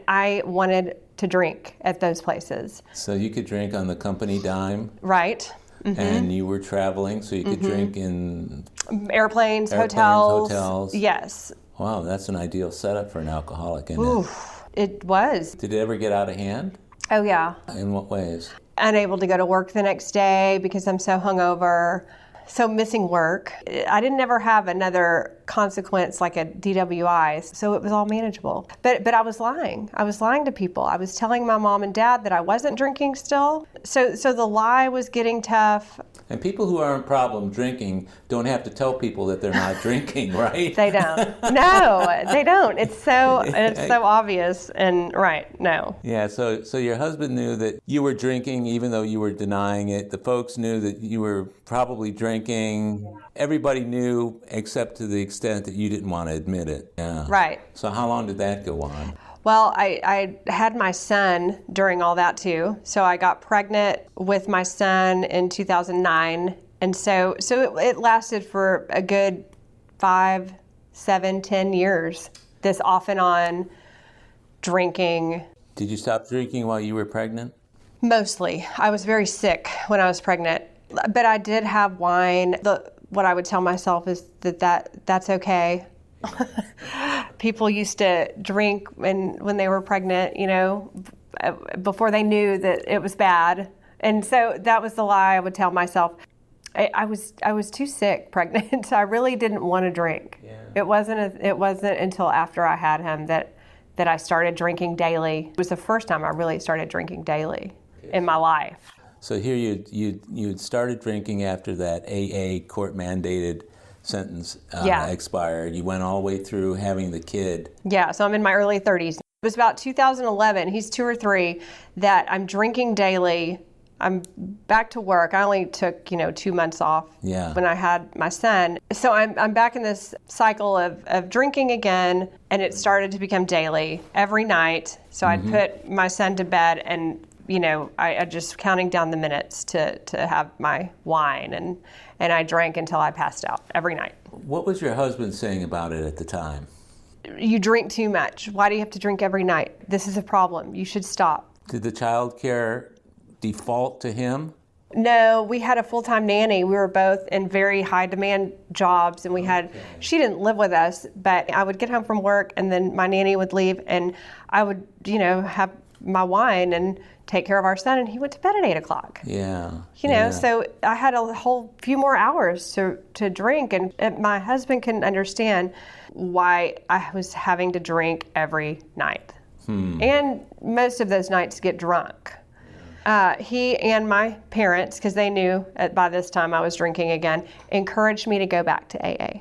I wanted to drink at those places. So you could drink on the company dime? Right. Mm-hmm. And you were traveling, so you could drink in airplanes, hotels. Yes. Wow, that's an ideal setup for an alcoholic, isn't Oof, it was. Did it ever get out of hand? Oh, yeah. In what ways? Unable to go to work the next day because I'm so hungover. So missing work. I didn't ever have another consequence like a DWI, so it was all manageable. But I was lying. I was lying to people. I was telling my mom and dad that I wasn't drinking still. So the lie was getting tough. And people who aren't problem drinking don't have to tell people that they're not drinking, right? They don't. No, they don't. It's so obvious and right. No. Yeah. So your husband knew that you were drinking, even though you were denying it. The folks knew that you were probably drinking. Everybody knew, except to the extent that you didn't want to admit it. Yeah. Right. So how long did that go on? Well, I had my son during all that too. So I got pregnant with my son in 2009. And so it lasted for a good 5, 7, 10 years, this off and on drinking. Did you stop drinking while you were pregnant? Mostly. I was very sick when I was pregnant. But I did have wine. What I would tell myself is that's okay. People used to drink when they were pregnant, before they knew that it was bad. And so that was the lie I would tell myself. I was too sick pregnant. I really didn't want to drink. Yeah. It wasn't until after I had him that I started drinking daily. It was the first time I really started drinking daily in my life. So here you started drinking after that AA court mandated sentence expired. You went all the way through having the kid. Yeah, so I'm in my early 30s. It was about 2011, he's 2 or 3, that I'm drinking daily. I'm back to work. I only took, 2 months off when I had my son. So I'm back in this cycle of drinking again, and it started to become daily, every night. So I'd put my son to bed, and I just counting down the minutes to have my wine, and I drank until I passed out every night. What was your husband saying about it at the time? You drink too much. Why do you have to drink every night? This is a problem. You should stop. Did the child care default to him? No, we had a full-time nanny. We were both in very high-demand jobs, and she didn't live with us, but I would get home from work, and then my nanny would leave, and I would, have my wine and take care of our son, and he went to bed at 8 o'clock. Yeah. So I had a whole few more hours to drink, and my husband couldn't understand why I was having to drink every night. And most of those nights get drunk. He and my parents, because they knew by this time I was drinking again, encouraged me to go back to AA.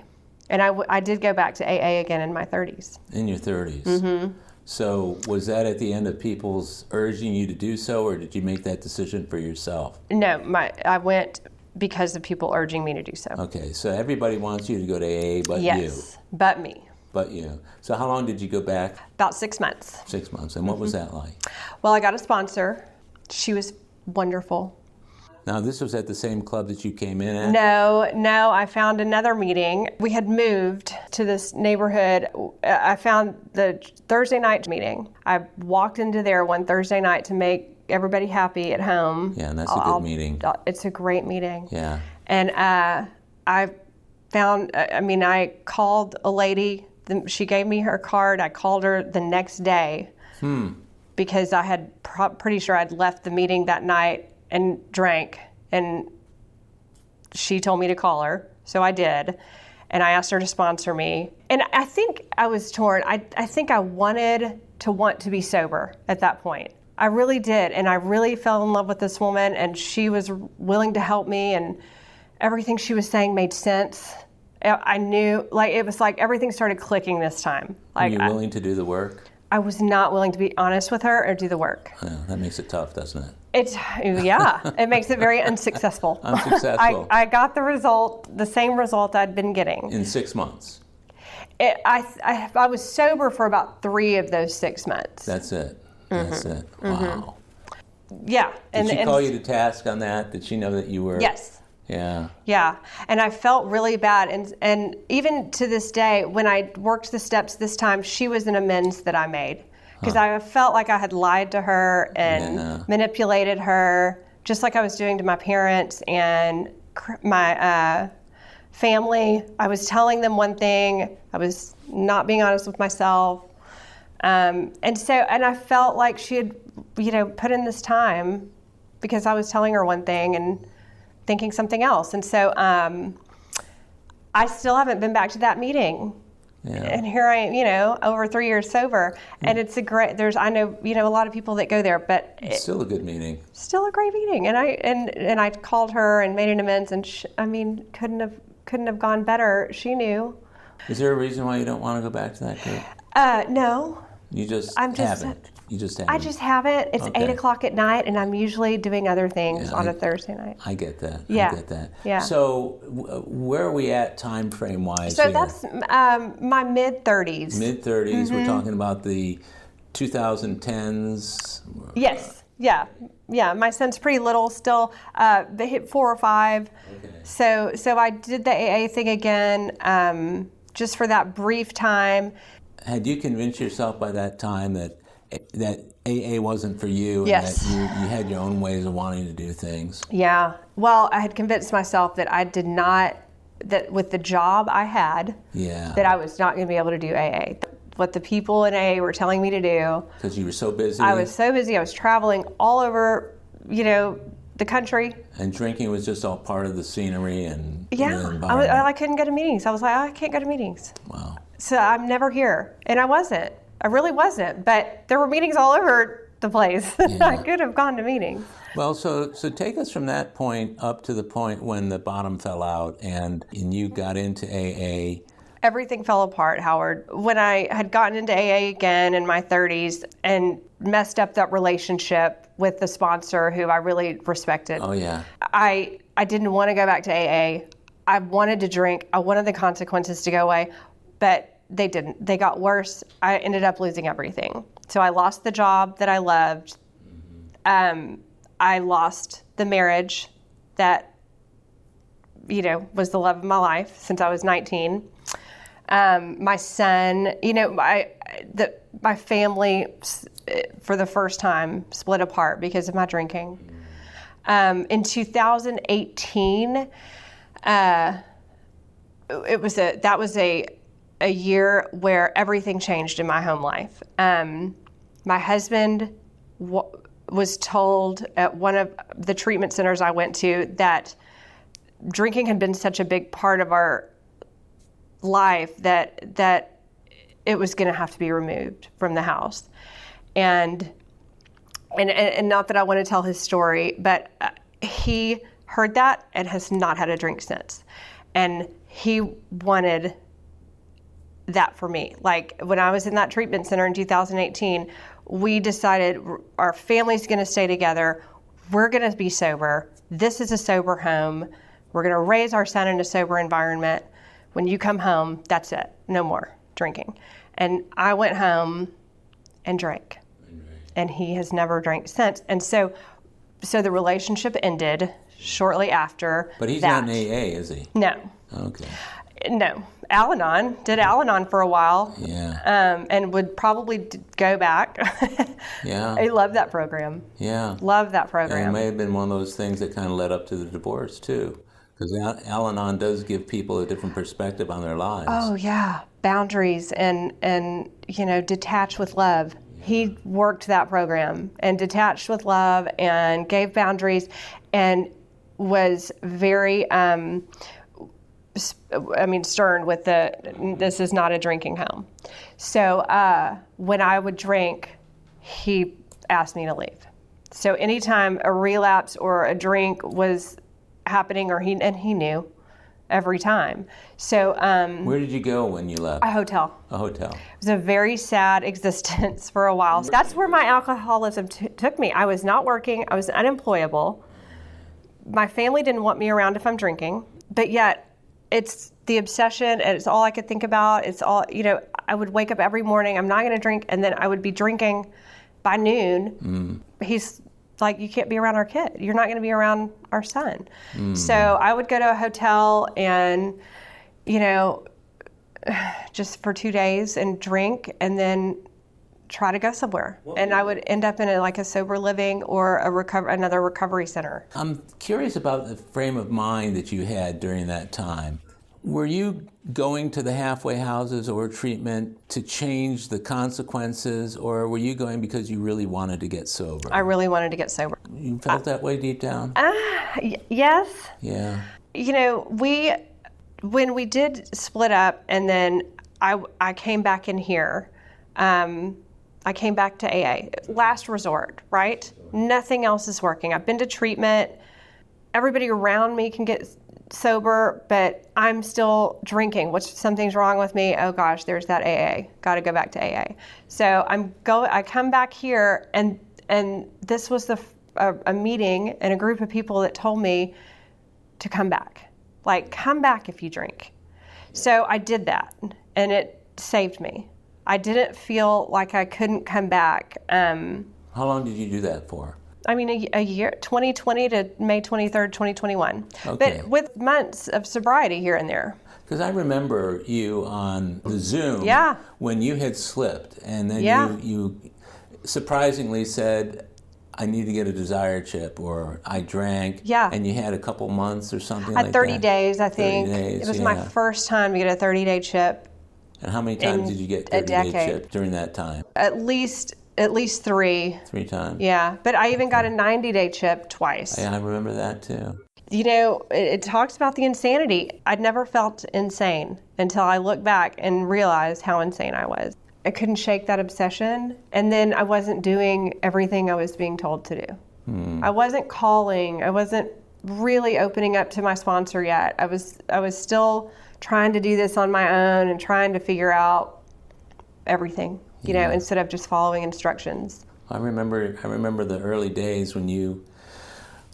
And I did go back to AA again in my 30s. In your 30s? Mm-hmm. So was that at the end of people's urging you to do so, or did you make that decision for yourself? No, I went because of people urging me to do so. Okay, so everybody wants you to go to AA but you. Yes, but me. But you. So how long did you go back? About 6 months. 6 months. And what was that like? Well, I got a sponsor. She was wonderful. Now, this was at the same club that you came in at? No, I found another meeting. We had moved to this neighborhood. I found the Thursday night meeting. I walked into there one Thursday night to make everybody happy at home. Yeah, and that's a good meeting. It's a great meeting. Yeah. And I called a lady. She gave me her card. I called her the next day because I had pretty sure I'd left the meeting that night and drank, and she told me to call her, so I did, and I asked her to sponsor me. And I think I was torn. I think I wanted to be sober at that point. I really did, and I really fell in love with this woman, and she was willing to help me, everything she was saying made sense. I knew, like, it was like everything started clicking this time. Like, Were you willing to do the work? I was not willing to be honest with her or do the work. Yeah, that makes it tough, doesn't it? It makes it very unsuccessful. Unsuccessful. I got the same result I'd been getting. In 6 months? I was sober for about 3 of those 6 months. That's it. That's it. Wow. Yeah. Did she call you to task on that? Did she know that you were? Yes. Yeah. Yeah. And I felt really bad. And even to this day, when I worked the steps this time, she was an amends that I made. Because I felt like I had lied to her and manipulated her, just like I was doing to my parents and my family. I was telling them one thing. I was not being honest with myself. And I felt like she had, put in this time because I was telling her one thing and thinking something else. And so I still haven't been back to that meeting. Yeah. And here I am, over 3 years sober. And it's I know, a lot of people that go there, but it's still a good meeting. Still a great meeting. And I called her and made an amends, and couldn't have gone better. She knew. Is there a reason why you don't want to go back to that group? No. You just haven't. You just haven't. I just haven't. It's 8:00 at night, and I'm usually doing other things on a Thursday night. I get that. Yeah. I get that. Yeah. So where are we at time frame wise? So here? that's my mid-30s. Mid-30s. We're talking about the 2010s. Yes. Yeah. Yeah. My son's pretty little still. They hit 4 or 5. Okay. So I did the AA thing again, just for that brief time. Had you convinced yourself by that time that AA wasn't for you, yes, and that you had your own ways of wanting to do things? Yeah. Well, I had convinced myself that that with the job I had, that I was not going to be able to do AA. What the people in AA were telling me to do. Because you were so busy? I was so busy. I was traveling all over, the country. And drinking was just all part of the scenery and the environment. I couldn't go to meetings. I was like, I can't go to meetings. Wow. So I'm never here. And I wasn't. I really wasn't. But there were meetings all over the place. Yeah. I could have gone to meetings. Well, so take us from that point up to the point when the bottom fell out and you got into AA. Everything fell apart, Howard. When I had gotten into AA again in my 30s and messed up that relationship with the sponsor who I really respected. Oh, yeah. I didn't want to go back to AA. I wanted to drink. I wanted the consequences to go away, but they didn't. They got worse. I ended up losing everything. So I lost the job that I loved. I lost the marriage that, was the love of my life since I was 19. My son, my family for the first time split apart because of my drinking. In 2018, that was a year where everything changed in my home life. My husband was told at one of the treatment centers I went to that drinking had been such a big part of our life that it was going to have to be removed from the house. And not that I want to tell his story, but he heard that and has not had a drink since. And he wanted that for me. Like when I was in that treatment center in 2018, we decided our family's going to stay together. We're going to be sober. This is a sober home. We're going to raise our son in a sober environment. When you come home, that's it. No more drinking. And I went home and drank. And he has never drank since. And so the relationship ended shortly after. But he's not in AA, is he? No. Okay. No. Al-Anon. Did Al-Anon for a while. Yeah. And would probably go back. Yeah. I love that program. Yeah. Love that program. And it may have been one of those things that kind of led up to the divorce, too. Because Al-Anon does give people a different perspective on their lives. Oh, yeah. Boundaries and detach with love. He worked that program and detached with love and gave boundaries and was very, stern with this is not a drinking home. So when I would drink, he asked me to leave. So anytime a relapse or a drink was happening, he knew every time. So where did you go when you left? a hotel. A hotel. It was a very sad existence for a while. That's where my alcoholism took me. I was not working. I was unemployable. My family didn't want me around if I'm drinking, but yet it's the obsession, and it's all I could think about. It's all, I would wake up every morning, I'm not going to drink, and then I would be drinking by noon. He's like, you can't be around our kid. You're not going to be around our son. So I would go to a hotel and, just for 2 days and drink, and then try to go somewhere. And I would end up in a sober living or another recovery center. I'm curious about the frame of mind that you had during that time. Were you going to the halfway houses or treatment to change the consequences, or were you going because you really wanted to get sober? I really wanted to get sober. You felt that way deep down? Yes. Yeah. When we did split up, and then I came back in here, I came back to AA. Last resort, right? Nothing else is working. I've been to treatment. Everybody around me can get sober, but I'm still drinking, which something's wrong with me. Oh gosh, there's that AA. Got to go back to AA. So I come back here, and this was a meeting and a group of people that told me to come back. Like, come back if you drink. So I did that, and it saved me. I didn't feel like I couldn't come back. How long did you do that for? A year, 2020 to May 23rd, 2021. Okay. But with months of sobriety here and there. Because I remember you on the Zoom when you had slipped, and then you surprisingly said, I need to get a desire chip, or I drank, and you had a couple months or something like that. 30 days, I think. 30 days, it was my first time to get a 30-day chip. And how many times did you get 30-day chip during that time? At least 3. 3 times? Yeah, but I even got a 90-day chip twice. Yeah, I remember that too. It talks about the insanity. I'd never felt insane until I looked back and realized how insane I was. I couldn't shake that obsession, and then I wasn't doing everything I was being told to do. I wasn't calling. I wasn't really opening up to my sponsor yet. I was still trying to do this on my own and trying to figure out everything, instead of just following instructions. I remember the early days when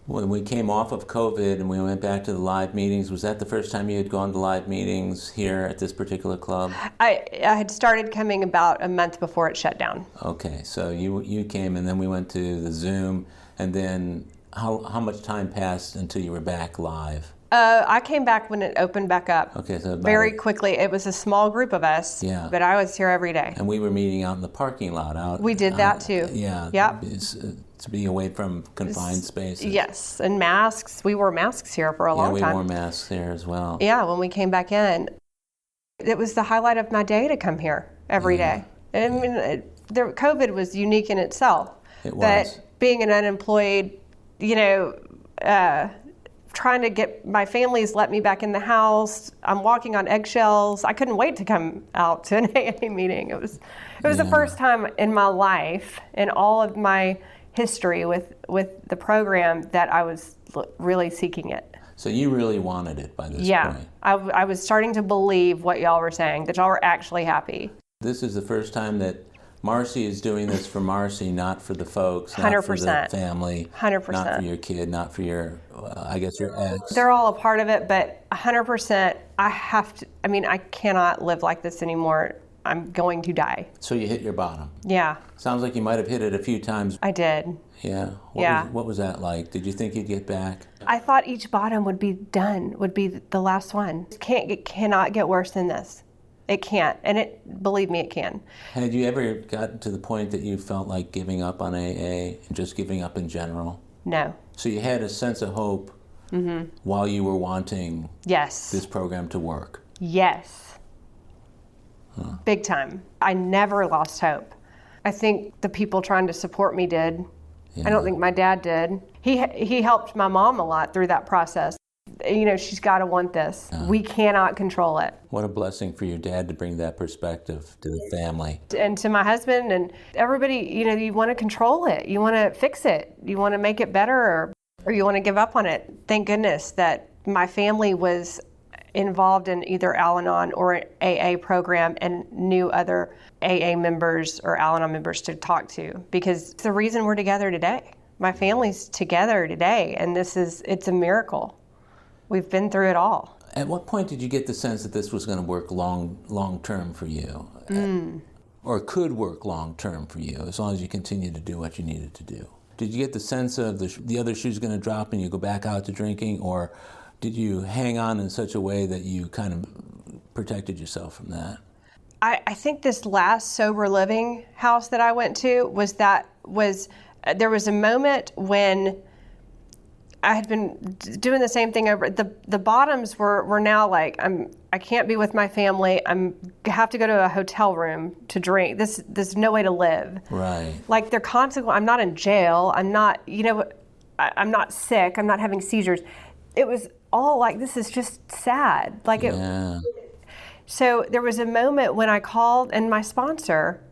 we came off of COVID and we went back to the live meetings. Was that the first time you had gone to live meetings here at this particular club? I had started coming about a month before it shut down. Okay, so you came, and then we went to the Zoom, and then how much time passed until you were back live? I came back when it opened back up. Okay, so very quickly. It was a small group of us, but I was here every day. And we were meeting out in the parking lot. We did that too. Yeah. Yep. To be away from confined spaces. Yes, and masks. We wore masks here for a long time. Yeah, we wore masks here as well. Yeah, when we came back in. It was the highlight of my day to come here every day. I mean, COVID was unique in itself. It was. But being an unemployed, trying to get my family's let me back in the house. I'm walking on eggshells. I couldn't wait to come out to an AA meeting. It was the first time in my life, in all of my history with the program, that I was really seeking it. So you really wanted it by this point. Yeah, I was starting to believe what y'all were saying, that y'all were actually happy. This is the first time that Marci is doing this for Marci, not for the folks, 100%. Not for the family, 100%. Not for your kid, not for your, your ex. They're all a part of it, but 100%, I cannot live like this anymore. I'm going to die. So you hit your bottom. Yeah. Sounds like you might have hit it a few times. I did. Yeah. What was that like? Did you think you'd get back? I thought each bottom would be the last one. It cannot get worse than this. It can't, and believe me, it can. Had you ever gotten to the point that you felt like giving up on AA and just giving up in general? No. So you had a sense of hope while you were wanting this program to work? Yes. Huh. Big time. I never lost hope. I think the people trying to support me did. Yeah. I don't think my dad did. He helped my mom a lot through that process. She's got to want this. We cannot control it. What a blessing for your dad to bring that perspective to the family. And to my husband and everybody, you want to control it. You want to fix it. You want to make it better. or you want to give up on it. Thank goodness that my family was involved in either Al-Anon or an AA program and knew other AA members or Al-Anon members to talk to, because it's the reason we're together today. My family's together today, and it's a miracle. We've been through it all. At what point did you get the sense that this was going to work long term for you? Or could work long term for you, as long as you continued to do what you needed to do? Did you get the sense of the other shoe's going to drop and you go back out to drinking, or did you hang on in such a way that you kind of protected yourself from that? I think this last sober living house that I went to there was a moment when I had been doing the same thing over. The bottoms were now like, I can't be with my family. I have to go to a hotel room to drink. There's no way to live. Right. Like they're constantly. I'm not in jail. I'm not. I'm not sick. I'm not having seizures. It was all like, this is just sad. Like it. Yeah. So there was a moment when I called, and my sponsor,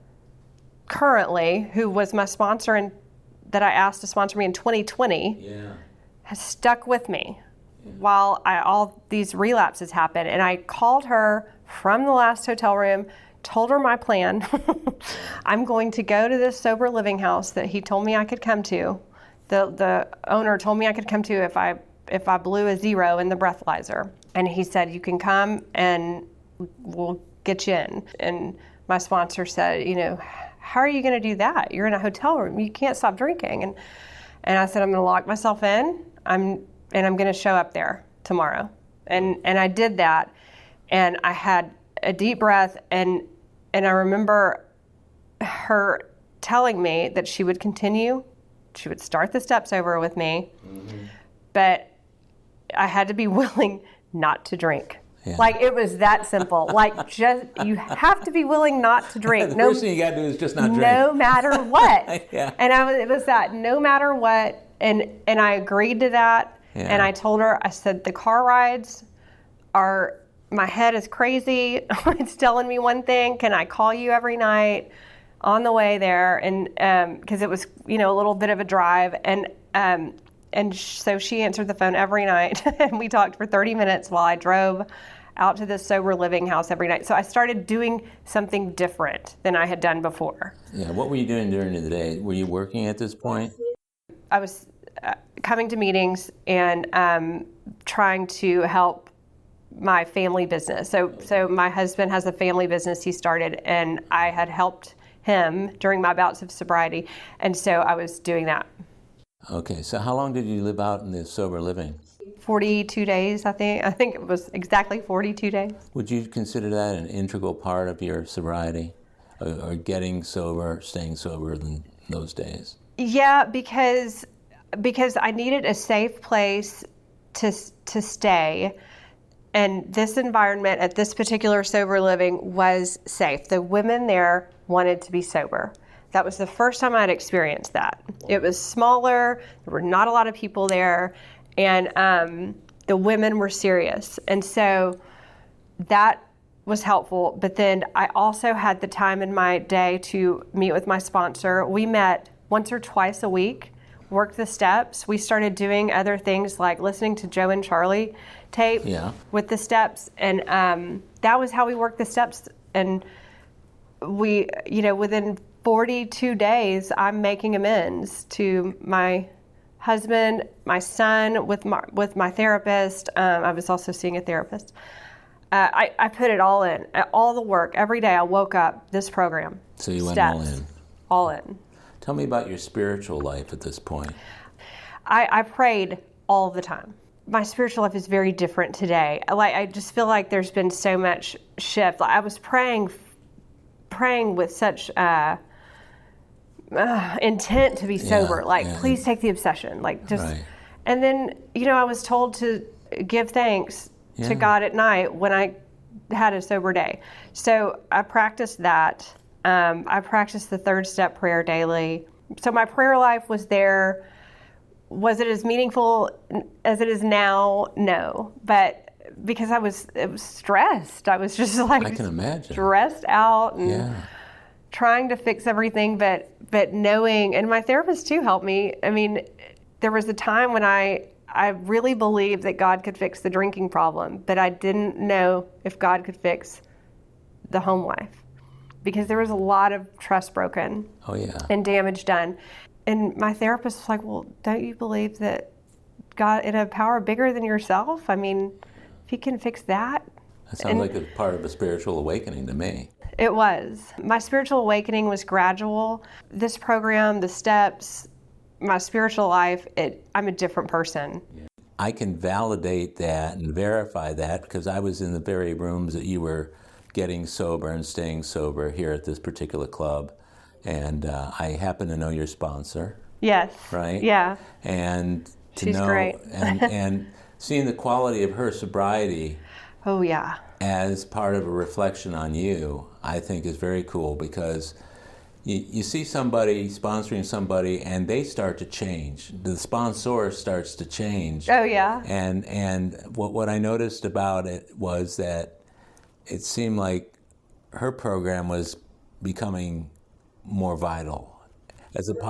currently, who was my sponsor and that I asked to sponsor me in 2020. Yeah. Has stuck with me while all these relapses happened. And I called her from the last hotel room, told her my plan. I'm going to go to this sober living house that he told me I could come to. The owner told me I could come to if I blew a 0 in the breathalyzer. And he said, you can come and we'll get you in. And my sponsor said, how are you going to do that? You're in a hotel room. You can't stop drinking. And I said, I'm going to lock myself in. I'm going to show up there tomorrow. And I did that. And I had a deep breath. And I remember her telling me that she would continue. She would start the steps over with me. Mm-hmm. But I had to be willing not to drink. Yeah. Like, it was that simple. Like, just, you have to be willing not to drink. The first thing you got to do is just not drink. No matter what. Yeah. And it was that, no matter what. And I agreed to that. Yeah. And I told her, I said, the car rides are, my head is crazy. It's telling me one thing. Can I call you every night on the way there? And because it was, a little bit of a drive. And so she answered the phone every night, and we talked for 30 minutes while I drove out to this sober living house every night. So I started doing something different than I had done before. Yeah. What were you doing during the day? Were you working at this point? I was coming to meetings and trying to help my family business. So my husband has a family business he started, and I had helped him during my bouts of sobriety. And so I was doing that. Okay, so how long did you live out in this sober living? 42 days, I think. I think it was exactly 42 days. Would you consider that an integral part of your sobriety, or getting sober, staying sober in those days? Yeah, because I needed a safe place to stay, and this environment at this particular sober living was safe. The women there wanted to be sober. That was the first time I'd experienced that. It was smaller, there were not a lot of people there, and the women were serious. And so that was helpful. But then I also had the time in my day to meet with my sponsor. We met once or twice a week, worked the steps. We started doing other things like listening to Joe and Charlie tape with the steps. And that was how we worked the steps. And we, within 42 days, I'm making amends to my husband, my son, with my therapist. I was also seeing a therapist. I put it all in, all the work. Every day I woke up, this program. So you went steps, all in. Tell me about your spiritual life at this point. I prayed all the time. My spiritual life is very different today. I just feel like there's been so much shift. I was praying with such intent to be sober. Please take the obsession. Right. And then, I was told to give thanks to God at night when I had a sober day. So I practiced that. I practiced the 3rd step prayer daily. So my prayer life was there. Was it as meaningful as it is now? No. But because it was stressed. I was just I can imagine. Stressed out and trying to fix everything, but knowing, and my therapist too helped me. I mean, there was a time when I really believed that God could fix the drinking problem, but I didn't know if God could fix the home life, because there was a lot of trust broken. Oh, yeah. And damage done. And my therapist was like, well, don't you believe that God in a power bigger than yourself? I mean, if he can fix that. That sounds like a part of a spiritual awakening to me. It was. My spiritual awakening was gradual. This program, the steps, my spiritual life, I'm a different person. Yeah. I can validate that and verify that because I was in the very rooms that you were getting sober and staying sober here at this particular club. And I happen to know your sponsor. Yes. Right? Yeah. And She's great. and seeing the quality of her sobriety. Oh, yeah. As part of a reflection on you, I think is very cool, because you see somebody sponsoring somebody and they start to change. The sponsor starts to change. Oh, yeah. And what I noticed about it was that it seemed like her program was becoming more vital as a by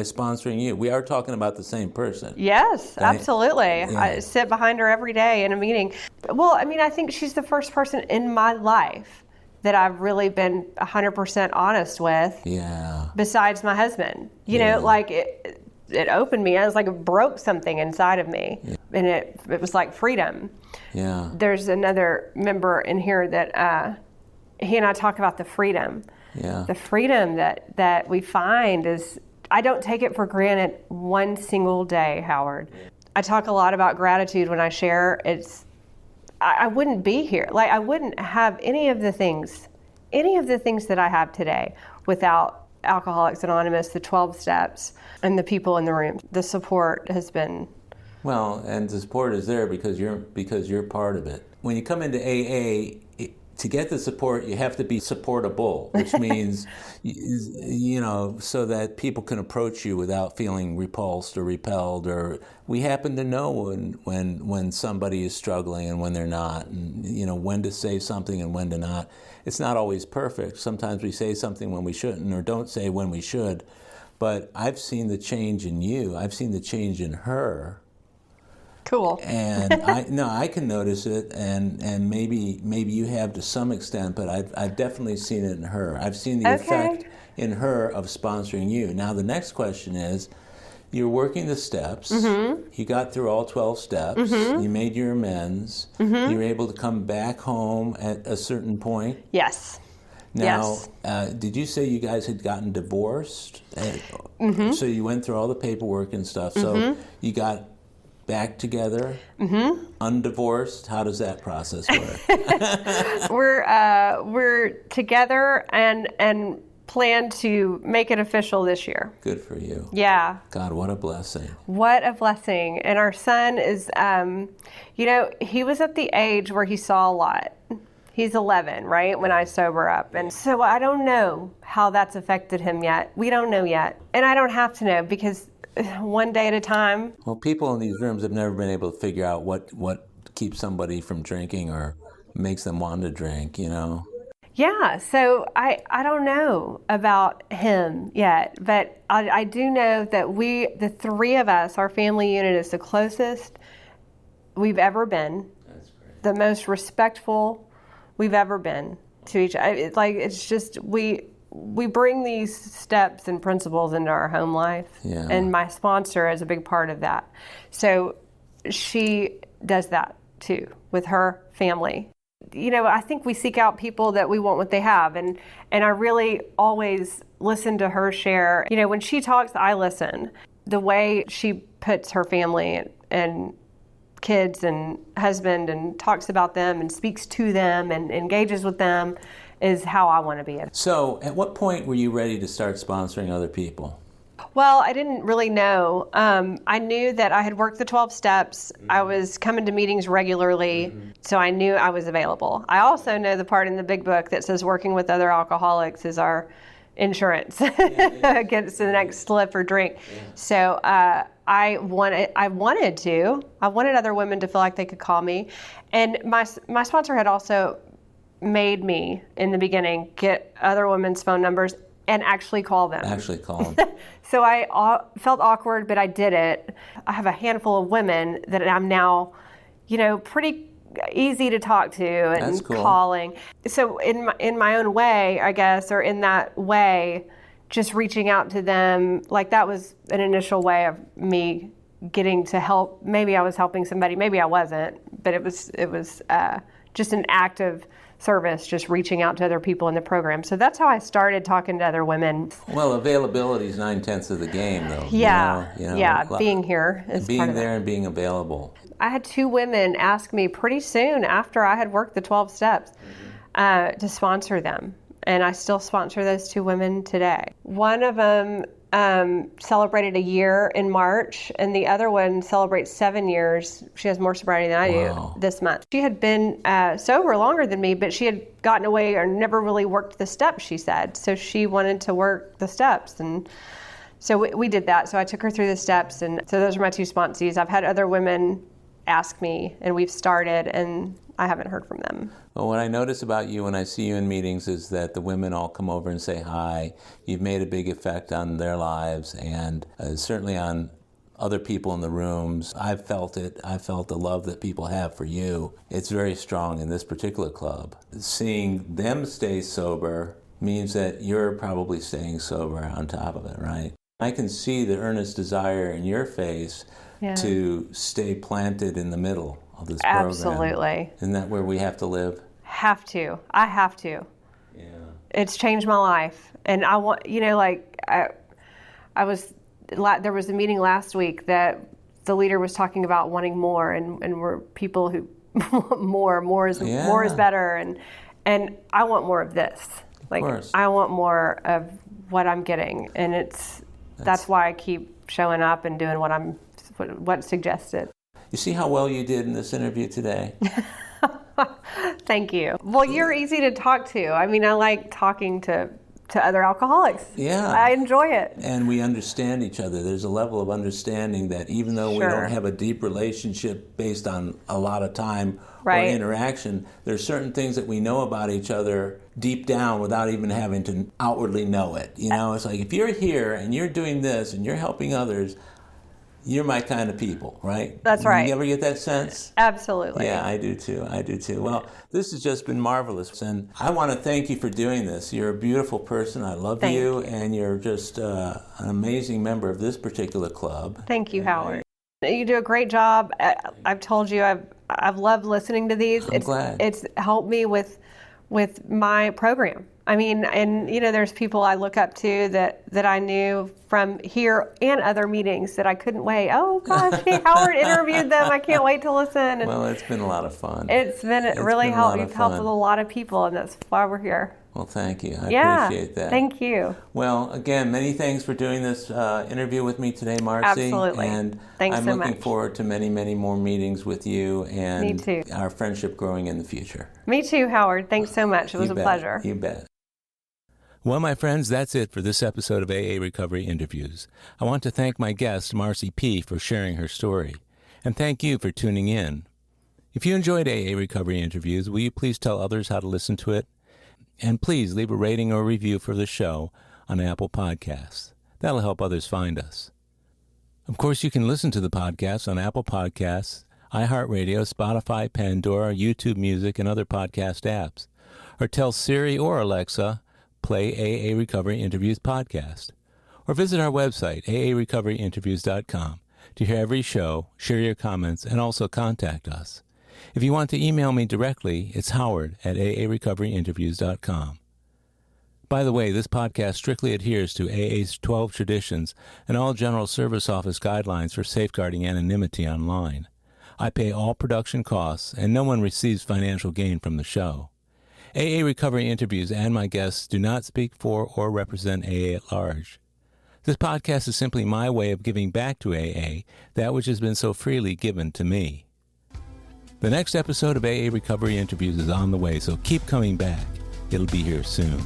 sponsoring you. We are talking about the same person. Yes, absolutely. Yeah. I sit behind her every day in a meeting. Well, I mean, I think she's the first person in my life that I've really been 100% honest with. Yeah. Besides my husband, you know, like it opened me. I was like, it broke something inside of me, and it was like freedom. Yeah. There's another member in here that he and I talk about the freedom. Yeah. The freedom that we find is, I don't take it for granted one single day, Howard. I talk a lot about gratitude when I share. I wouldn't be here. Like, I wouldn't have any of the things that I have today without Alcoholics Anonymous, the 12 steps, and the people in the room. The support has been... Well, and the support is there because you're part of it. When you come into AA, to get the support, you have to be supportable, which means, so that people can approach you without feeling repulsed or repelled. Or we happen to know when somebody is struggling and when they're not, and when to say something and when to not. It's not always perfect. Sometimes we say something when we shouldn't, or don't say when we should. But I've seen the change in you. I've seen the change in her. Cool. And I can notice it, and maybe you have to some extent, but I've definitely seen it in her. I've seen the effect in her of sponsoring you. Now the next question is, you're working the steps. Mm-hmm. You got through all 12 steps. Mm-hmm. You made your amends. Mm-hmm. You were able to come back home at a certain point. Yes. Now, did you say you guys had gotten divorced? Mm-hmm. So you went through all the paperwork and stuff. So you got back together, undivorced. How does that process work? We're together and plan to make it official this year. Good for you. Yeah. God, what a blessing. What a blessing. And our son is, he was at the age where he saw a lot. He's 11, right, when I sober up. And so I don't know how that's affected him yet. We don't know yet. And I don't have to know, because one day at a time. Well, people in these rooms have never been able to figure out what keeps somebody from drinking or makes them want to drink, Yeah, so I don't know about him yet, but I do know that the three of us, our family unit, is the closest we've ever been. That's great. The most respectful we've ever been to each other. It's just we bring these steps and principles into our home life, and my sponsor is a big part of that. So she does that too with her family. I think we seek out people that we want what they have, and I really always listen to her share. When she talks, I listen. The way she puts her family and kids and husband and talks about them and speaks to them and engages with them is how I want to be. So at what point were you ready to start sponsoring other people? Well, I didn't really know. I knew that I had worked the 12 steps. Mm-hmm. I was coming to meetings regularly, so I knew I was available. I also know the part in the big book that says working with other alcoholics is our insurance against the next slip or drink. Yeah. So I wanted other women to feel like they could call me. And my sponsor had also made me, in the beginning, get other women's phone numbers and actually call them. Actually call them. So I felt awkward, but I did it. I have a handful of women that I'm now, pretty easy to talk to and That's cool. Calling. So in my own way, I guess, or in that way, just reaching out to them, like that was an initial way of me getting to help. Maybe I was helping somebody, maybe I wasn't, but it was just an act of service, just reaching out to other people in the program. So that's how I started talking to other women. Well, availability is 9/10 of the game, though. Yeah, being here is being part of there it. and being available. I had 2 women ask me pretty soon after I had worked the 12 steps to sponsor them. And I still sponsor those 2 women today. One of them celebrated a year in March, and the other one celebrates 7 years. She has more sobriety than I do this month. She had been sober longer than me, but she had gotten away or never really worked the steps, she said. So she wanted to work the steps, and so we did that. So I took her through the steps, and so those are my 2 sponsees. I've had other women ask me, and we've started, and I haven't heard from them. Well, what I notice about you when I see you in meetings is that the women all come over and say hi. You've made a big effect on their lives and certainly on other people in the rooms. I've felt it. I felt the love that people have for you. It's very strong in this particular club. Seeing them stay sober means that you're probably staying sober on top of it, right? I can see the earnest desire in your face to stay planted in the middle of this program. Absolutely. Isn't that where we have to live? Have to. I have to. Yeah. It's changed my life. And I want, there was a meeting last week that the leader was talking about wanting more, and we're people who want more is better. And I want more of this. Like, of course. I want more of what I'm getting. And that's why I keep showing up and doing what's suggested. You see how well you did in this interview today? Thank you. Well, you're easy to talk to. I mean, I like talking to other alcoholics. Yeah. I enjoy it. And we understand each other. There's a level of understanding that even though we don't have a deep relationship based on a lot of time or interaction, there's certain things that we know about each other deep down without even having to outwardly know it. It's like if you're here and you're doing this and you're helping others, you're my kind of people, right? That's right. You ever get that sense? Absolutely. Yeah, I do too. Well, this has just been marvelous. And I want to thank you for doing this. You're a beautiful person. I love you. And you're just an amazing member of this particular club. Thank you, Howard. You do a great job. I've told you I've loved listening to these. I'm glad. It's helped me with my program. I mean, and there's people I look up to that I knew from here and other meetings that I couldn't wait. Oh gosh, Howard interviewed them. I can't wait to listen. And well, it's been a lot of fun. It's really helped. You've helped with a lot of people, and that's why we're here. Well, thank you. I appreciate that. Thank you. Well, again, many thanks for doing this interview with me today, Marci. Absolutely. And thanks I'm so looking much. forward to many, many more meetings with you and Me too. Our friendship growing in the future. Me too, Howard. Thanks so much. It was a pleasure. You bet. Well, my friends, that's it for this episode of AA Recovery Interviews. I want to thank my guest, Marci P., for sharing her story. And thank you for tuning in. If you enjoyed AA Recovery Interviews, will you please tell others how to listen to it? And please leave a rating or review for the show on Apple Podcasts. That'll help others find us. Of course, you can listen to the podcast on Apple Podcasts, iHeartRadio, Spotify, Pandora, YouTube Music, and other podcast apps. Or tell Siri or Alexa, play AA Recovery Interviews podcast. Or visit our website, aarecoveryinterviews.com, to hear every show, share your comments, and also contact us. If you want to email me directly, it's howard@aarecoveryinterviews.com. By the way, this podcast strictly adheres to AA's 12 traditions and all General Service Office guidelines for safeguarding anonymity online. I pay all production costs, and no one receives financial gain from the show. AA Recovery Interviews and my guests do not speak for or represent AA at large. This podcast is simply my way of giving back to AA that which has been so freely given to me. The next episode of AA Recovery Interviews is on the way, so keep coming back. It'll be here soon.